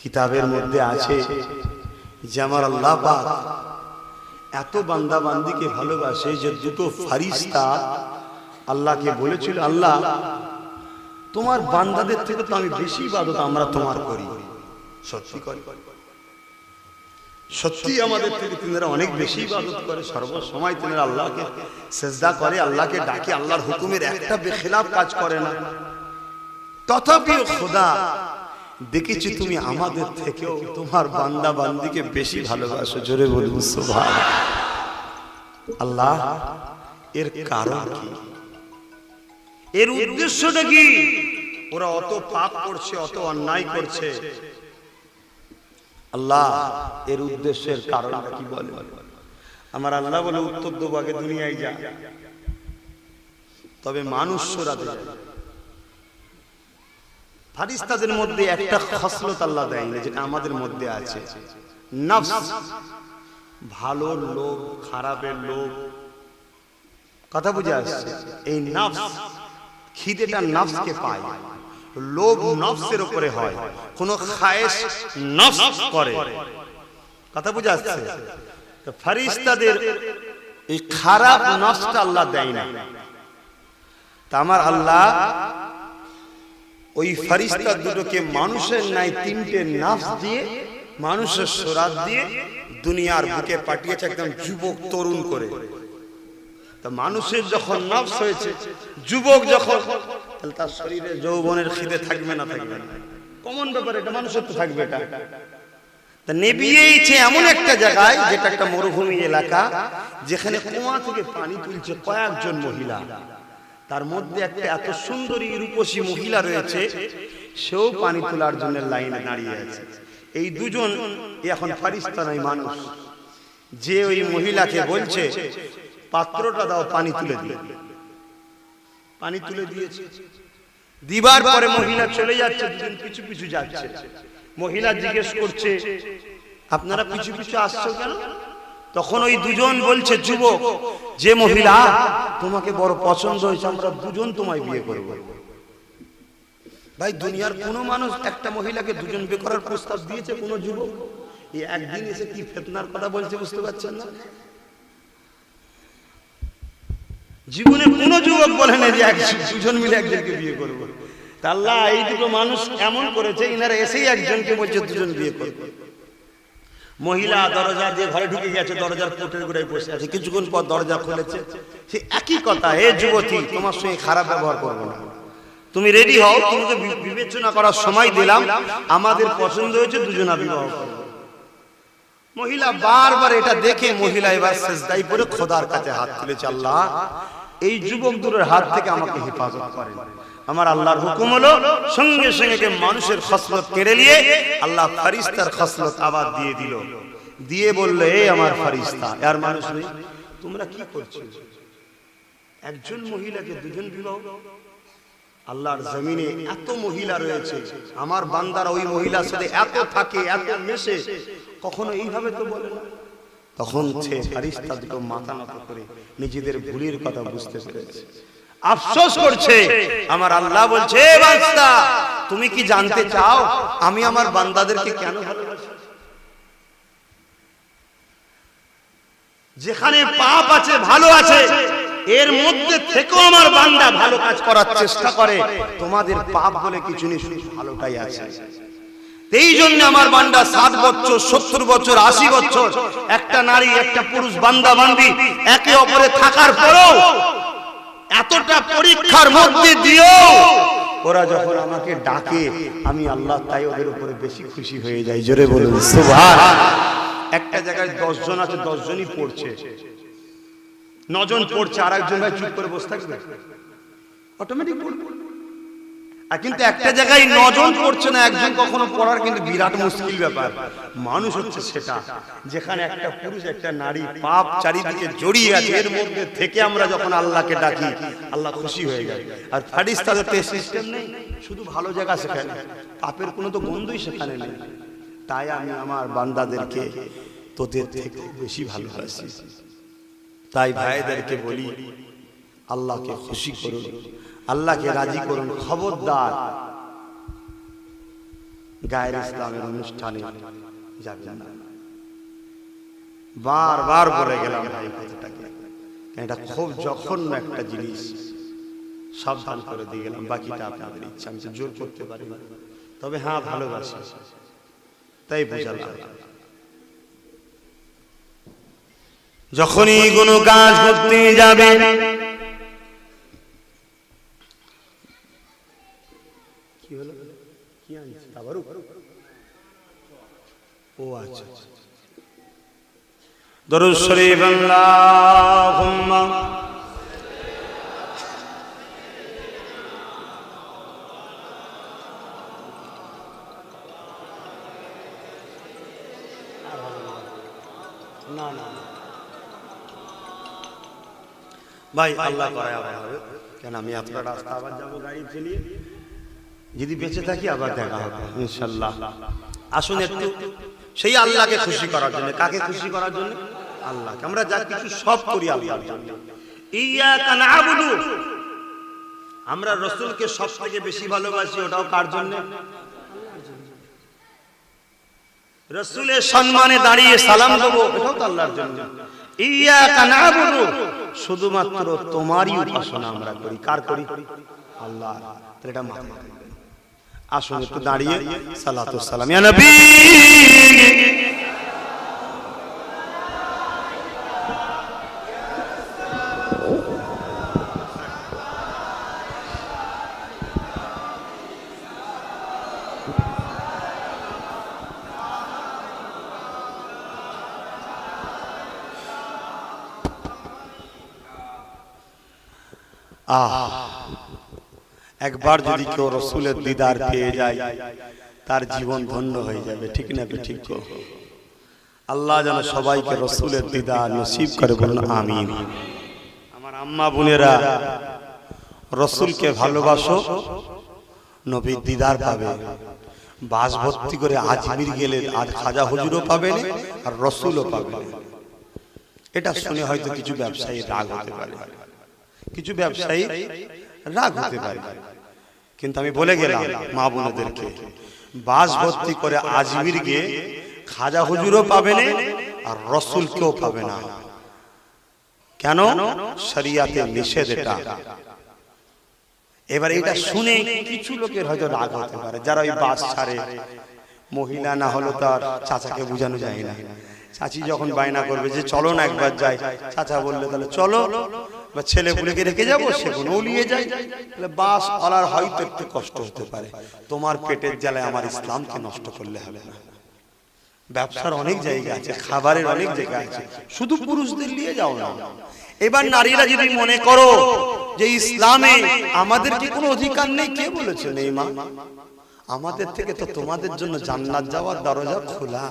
কিতাবের মধ্যে আছে যে আমার আল্লাহ পাক এত বান্দা বান্দিকে ভালোবাসে যে দুটো ফারিস্তা আল্লাহকে বলেছিল, আল্লাহ তোমার বান্দাদের থেকে তো আমি বেশি ইবাদত আমরা তোমার করি। সত্যি করে, সত্যি আমাদের থেকে তিনারা অনেক বেশি ইবাদত করে, সর্বসময় তিনারা আল্লাহকে সেজদা করে, আল্লাহকে ডাকে, আল্লাহর হুকুমের একটা বেখিলাফ কাজ করে না। তথাপিও খোদা দেখেছি তুমি আমাদের থেকেও তোমার বান্দা বান্দিকে বেশি ভালোবাসো। জোরে বলুন সুবহানাল্লাহ। আল্লাহ এর কারণ কি, এর উদ্দেশ্যটা কি? ওরা অত পাপ করছে, অত অন্যায় করছে, আল্লাহ এর উদ্দেশ্যের কারণটা কি বলে? আমার আল্লাহ বলে উত্তর দেবো, আগে দুনিয়ায় যা, তবে মানুষ সরাতে যায়। ফারিস্তাদের মধ্যে একটা খাসলত আল্লাহ দেয়নি যেটা আমাদের মধ্যে আছে, নফস। ভালো লোভ, খারাপের লোভ, কথা বুঝে আসছে? এই নফস, খিদেটা নফসকে পায়, লোভ নফসের উপরে হয়, কোন খায়েশ নফস করে, কথা বুঝে আসছে? তো ফারিস্তাদের এই খারাপ নফসটা আল্লাহ দেয় না। তা আমার আল্লাহ ওই ফারিস্তা দুটোকে মানুষের নাই তিনটে নফস দিয়ে, মানুষের সুরাত দিয়ে দুনিয়ার বুকে পাঠিয়েছে একদম যুবক তরুণ করে। তা মানুষের যখন নফস হয়েছে, যুবক যখন, তাহলে তার শরীরে যৌবনের খিদে থাকবে না? থাকবে না, কমন ব্যাপার এটা, মানুষের তো থাকবে এটা। তা নেবিয়েছে এমন একটা জায়গায় যেটা একটা মরুভূমি এলাকা, যেখানে কুয়া থেকে পানি তুলছে কয়েকজন মহিলা, তার মধ্যে একটা এত সুন্দরী রূপসী মহিলা রয়েছে, সেও পানি তোলার জন্য লাইনে দাঁড়িয়ে আছে। এই দুজন এখন ফারিস্তা নয়, মানুষ। যে ওই মহিলাকে বলছে পাত্রটা দাও, পানি তুলে দিয়ে, পানি তুলে দিয়েছে। দিবার পরে মহিলা চলে যাচ্ছে, দুজন পিছু পিছু যাচ্ছে। মহিলা জিজ্ঞেস করছে, আপনারা পিছু পিছু আসছো কেন? তখন ওই দুজন বলছে, যুবক, যে মহিলা তোমাকে বড় পছন্দ হয়েছে, আমরা দুজন তোমায় বিয়ে করব। ভাই, দুনিয়ার কোন মানুষ একটা মহিলাকে দুজন বিয়ে করার প্রস্তাব দিয়েছে? কোন যুবক? এই একদিন এসে কি ফিতনার কথা বলছে, বুঝতে পারছেন না? জীবনে কোন যুবক বলে না যে দুজন মিলে একজনকে বিয়ে করবো। তা আল্লাহ এই দুটো মানুষ এমন করেছে, ইনারা এসেই একজনকে বলছে দুজন বিয়ে করবে। মহিলা দরজা দিয়ে ঘরে ঢুকে গেছে, দরজার কোটের গোড়ায় বসে আছে। কিছুক্ষণ পর দরজা খুলেছে, সে একই কথা, হে যুবতী, তোমার সঙ্গে খারাপ ব্যবহার করবো না, তুমি রেডি হও, তোমাকে বিবেচনা করার সময় দিলাম, আমাদের পছন্দ হয়েছে, দুজনা বিবাহ করবো। মহিলা বারবার এটা দেখে মহিলা এবার সেজদায় পড়ে খোদার কাছে হাত তুলেছে, আল্লাহ এই যুবক দুটোর হাত থেকে আমাকে হেফাজত করেন। আমার আল্লাহর হুকুম হলো, সঙ্গে সঙ্গে মানুষের খসলত কেড়ে নিয়ে আল্লাহ ফারিস্তার খসলত আবার দিয়ে দিল। দিয়ে বললো, এই আমার ফারিস্তা, আর মানুষ নেই, তোমরা কি করছো? একজন মহিলাকে দুজন বিবাহ? আল্লাহর জমিনে এত মহিলা রয়েছে, আমার বান্দারা ওই মহিলার সাথে এত থাকে, এত মেশে, কখনো এইভাবে তো বলে না। তখন সে ফারিস্তা দুটো মাথা নত করে নিজেদের ভুলের কথা বুঝতে পেরেছে, আফসোস করছে। আমার আল্লাহ বলছে, বান্দা, তুমি কি জানতে চাও আমি আমার বান্দাদেরকে কেন ভালোবাসি? যেখানে পাপ আছে, ভালো আছে, এর মধ্যে থেকেও আমার বান্দা ভালো কাজ করার চেষ্টা করে। তোমাদের পাপ বলে কিছু নেই, শুধু ভালোটাই আছে। এই জন্য আমার বান্দা 60 বছর, 70 বছর, 80 বছর, একটা নারী, একটা পুরুষ, বান্দা বান্দি একে অপরে থাকার পরেও, এতটা পরীক্ষার মধ্যে দিয়েও ওরা যখন আমাকে ডাকে, আমি আল্লাহ তাই ওদের উপরে বেশি খুশি হয়ে যাই। জোরে বলুন সুবহানাল্লাহ। একটা জায়গায় 10 জন আছে, 10 জনই পড়ছে, 9 জন পড়ছে, আর একজন ভাই চুপ করে বসে থাকবে, অটোমেটিক পড়বে। আর কিন্তু একটা জায়গায় 9 জন পড়ছে না, একজন কখনো পড়ার কিন্তু বিরাট মুশকিল ব্যাপার। মানুষ হচ্ছে সেটা যেখানে একটা পুরুষ একটা নারী পাপ চারিদিকে জড়িয়ে আছে, এর মধ্যে থেকে আমরা যখন আল্লাহকে ডাকি আল্লাহ খুশি হয়ে যায়। আর ফারিস্তাদের তো সিস্টেম নেই, শুধু ভালো জায়গা সেখানে, পাপের কোনো তো গন্ধই সেখানে নেই। তাই আমি আমার বান্দাদেরকে তোদের থেকে বেশি ভালোবাসি। তাই ভাইদেরকে বলি আল্লাহকে খুশি করুন, আল্লাহকে রাজি করুন। খবরদার গায়ের ইসলামের অনুষ্ঠানে যাবেন না। বারবার বলে গেলাম ভাই কথাটাকে, এটা খুব জঘন্য একটা জিনিস, সাবধান করে দিয়ে গেলাম। বাকিটা আপনাদের ইচ্ছা, আমি জোর করতে পারি না, তবে হ্যাঁ ভালোবাসি তাই বুঝালাম। যখনই কোনো কাজ করতে যাবে কি হলো, কি আনছে আবারও? ও আচ্ছা, দরুদ শরীফ আল্লাহুম্মা না না ভাই আল্লাহ করে আবার হবে, কেন আমি এতটা রাস্তা আবার যাবো গাড়ি চালিয়ে, যদি বেঁচে থাকি আবার দেখা হবে ইনশাআল্লাহ। আসুন একটু সেই আল্লাহকে খুশি করার জন্য। কাকে খুশি করার জন্য? আল্লাহকে। আমরা যা কিছু সব করি আল্লাহর জন্য। ইয়াকা না'বুদু, আমরা রাসূলকে সবথেকে বেশি ভালোবাসি, ওটাও কার জন্য? রাসূলের সম্মানে দাঁড়িয়ে সালাম দেব, এটাও তো আল্লাহর জন্য। ইয়াকা না'বুদু, শুধুমাত্র তোমারই উপাসনা আমরা করি। কার করি? আল্লাহ। তাহলে এটা মাথায় রাখবেন। আসুন একটু দাঁড়িয়ে সালাতু সালাম ইয়া নবী। একবার যদি কেউ রাসূলের দিদার পেয়ে যায় তার জীবন ধন্য হয়ে যাবে, ঠিক না? ঠিক। আল্লাহ যেন সবাইকে রাসূলের দিদার নসিব করে, বলুন আমিন। আমার আম্মা বোনেরা, রাসূলকে ভালোবাসো, নবীর দিদার পাবে। বাস ভর্তি করে আজমির গেলে আজ খাজা হুজুরও পাবেন আর রাসূলও পাবেন। এটা শুনে হয়তো কিছু ব্যবসায়ী রাগ হতে পারে, কিছু ব্যবসায়ী রাগ হতে পারে, কিন্তু আমি বলে গেলাম মা বোনদেরকে, বাস ভর্তি করে আজমির গিয়ে খাজা হুজুরও পাবে না আর রাসূলকেও পাবে না। কেন? শরিয়াতে নিষেধ এটা। এবার এটা শুনে কিছু লোকের হয়তো রাগ হতে পারে, যারা ওই বাস ছাড়ে। মহিলা না হলো তার চাচাকে বোঝানো যায় না। চাচি যখন বায়না করবে যে চলো না একবার যাই, চাচা বললে তাহলে চলো, বা ছেলে পুলেকে রেখে যাবো, সে উলিয়ে যায়, তাহলে বাস ওলার হয়তো একটু কষ্ট হতে পারে। তোমার পেটের জ্বালায় আমার ইসলামকে নষ্ট করলে হবে না। ব্যবসার অনেক জায়গা আছে, খাবারের অনেক জায়গা আছে, শুধু পুরুষদের নিয়ে যাও না। এবার নারীরা যদি মনে করো যে ইসলামে আমাদের কি কোনো অধিকার নেই, কে বলেছে নেই? মা, আমাদের থেকে তো তোমাদের জন্য জান্নাত যাওয়ার দরজা খোলা,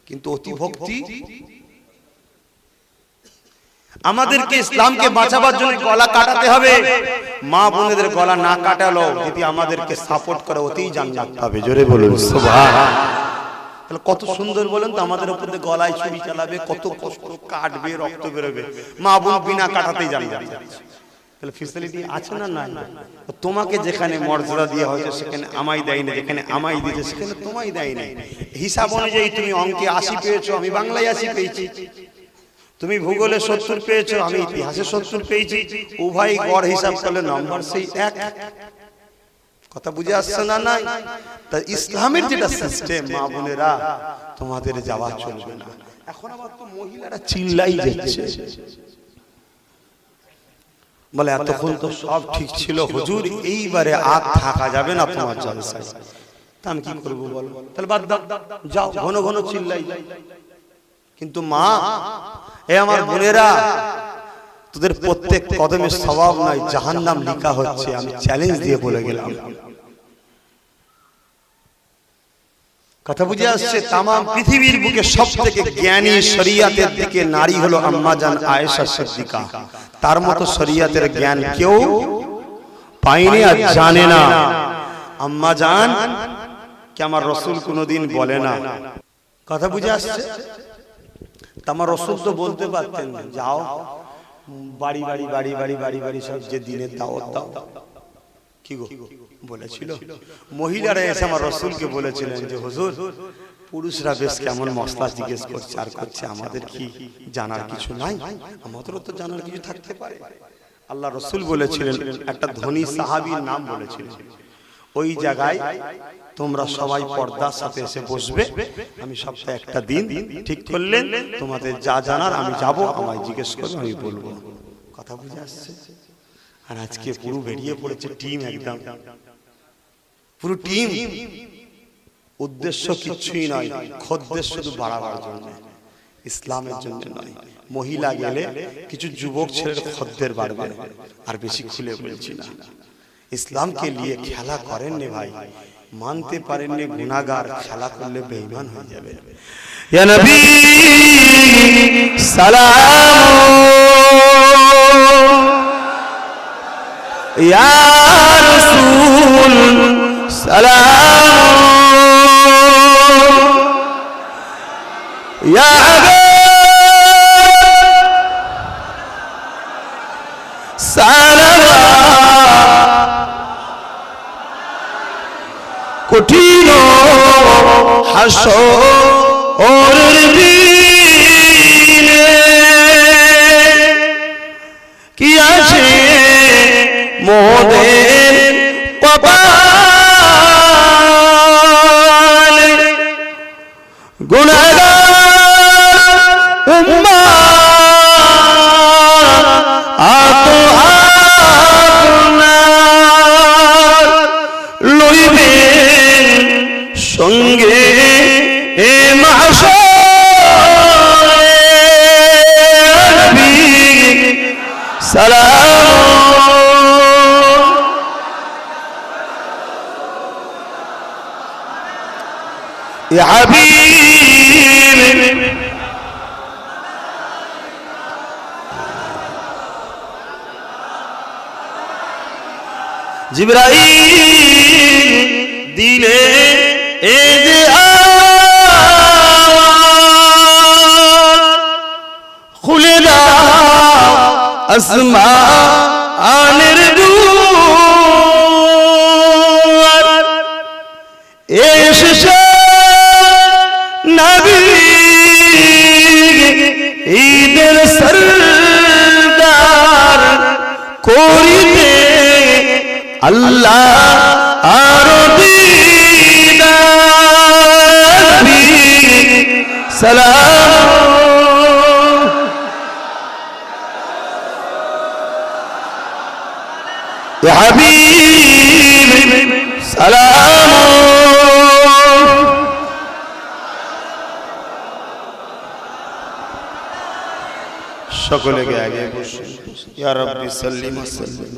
কিন্তু অতি ভক্তি। আমাদেরকে ইসলামকে বাঁচাবার জন্য গলা কাটাতে হবে। মা বোনেদের গলা না কাটালো যদি আমাদেরকে সাপোর্ট করে, অতিই জান্নাত পাবে। জোরে বলুন সুবহানাল্লাহ। তাহলে কত সুন্দর বলেন তো, আমাদের উপর দিয়ে গলায় ছুরি চালাবে, কত কষ্ট, কাটবে, রক্ত বেরোবে, মা বোন বিনা কাটাতেই জান্নাত। তাহলে ফ্যাসিলিটি আছে না? নাই। তোমাকে যেখানে মর্যাদা দেওয়া হয়েছে সেখানে আমায় দেয় না, যেখানে আমায় দিয়েছে সেখানে তোমায় দেয় না। হিসাব অনুযায়ী তুমি অঙ্কে 80 পেয়েছো, আমি বাংলায় 80 পেয়েছি। তুমি ভূগোলে 70 পেয়েছো, আমি ইতিহাসে 70 পেয়েছি। উভয় গড় হিসাব করলে নম্বর সেই এক। কথা বুঝে আসছে না? নাই। তা ইসলামের যেটা সিস্টেম, মা বোনেরা তোমাদের যাওয়া চলবে না। এখন আবার তো মহিলারা চিল্লাই যাচ্ছে, বলে এতক্ষণ তো সব ঠিক ছিল হুজুর, এইবারে আর থাকা যাবে না তোমার জলসায়। তা আমি কি করবো বলো? তাহলে বাদ দাও, যাও, ঘন ঘন চিল্লাই। কিন্তু মা, এ আমার বোনেরা, তোদের প্রত্যেক কদমে সওয়াব নাই, জাহান্নাম লিখা হচ্ছে। আমি চ্যালেঞ্জ দিয়ে বলে গেলাম। কথা বুঝে আসছে? তাম পৃথিবীর বুকে সবথেকে জ্ঞানী শরিয়াতের দিকে নারী হলো আম্মা জান আয়েশা সিদ্দিকা। তার মতো শরিয়াতের জ্ঞান কেউ পায়নি আর জানে না। আম্মা জান কি আমার রাসূল কোনোদিন বলে না। কথা বুঝে আসছে? আমার রাসূল তো বলতে পারতেন, যাও বাড়ি বাড়ি বাড়ি বাড়ি বাড়ি বাড়ি সব যে দিনের দাওয়াত দাও। কি গো বলেছিল? মহিলারা এসে আমার রাসূলকে বলেছিলেন যে হুজুর, পুরুষরা বেশ কেমন মশলা জিজ্ঞেস করছে আর করছে, আমাদের কি জানার কিছু নাই? আমাদেরও তো জানার কিছু থাকতে পারে। আল্লাহ রাসূল বলেছিলেন, একটা ধনী সাহাবীর নাম বলেছিলেন, ওই জায়গায় তোমরা সবাই পর্দার সাথে এসে বসবে। আমি সপ্তাহে একটা দিন ঠিক করলেন, তোমাদের যা জানার আমি যাব, আমায় জিজ্ঞেস করবে, আমি বলবো। কথা বুঝে আসছে? আর আজকে পুরো বেরিয়ে পড়েছে টিম, একদম পুরো টিম। উদ্দেশ্য কিছুই নয়, খদ্দের শুধু বাড়াবার জন্য, ইসলামের জন্য নয়। মহিলা গেলে কিছু যুবক ছেলের খদ্দের বাড়বে। আর বেশি খুলে বলছি না। ইসলামকে নিয়ে খেলা করেন নে ভাই, মানতে পারেন নে গুনাহগার, খেলা করলে বেঈমান হয়ে যাবে। ইয়া নবী সালাম, ইয়া রাসূল সালাম, ইয়া হাবিব সালাম। কঠিন হাসরের দিনে কি আছে মোদের কপালে, গুনাহগার উম্মাত আতো আপনার লইবেন সঙ্গে এ মাহশরে। নবী সালাম, ইয়া হাবিব জিবরাইল দিলে এ যে খুলে দাও আসমানের দুয়ার, এসেছে নবী ঈদের সরদার করিতে আল্লাহ আরো দিদার। সালাম, ইয়া হাবিব সালাম। সকলে আগে বসে, ইয়া রাব্বি সাল্লি ওয়া সাল্লিম।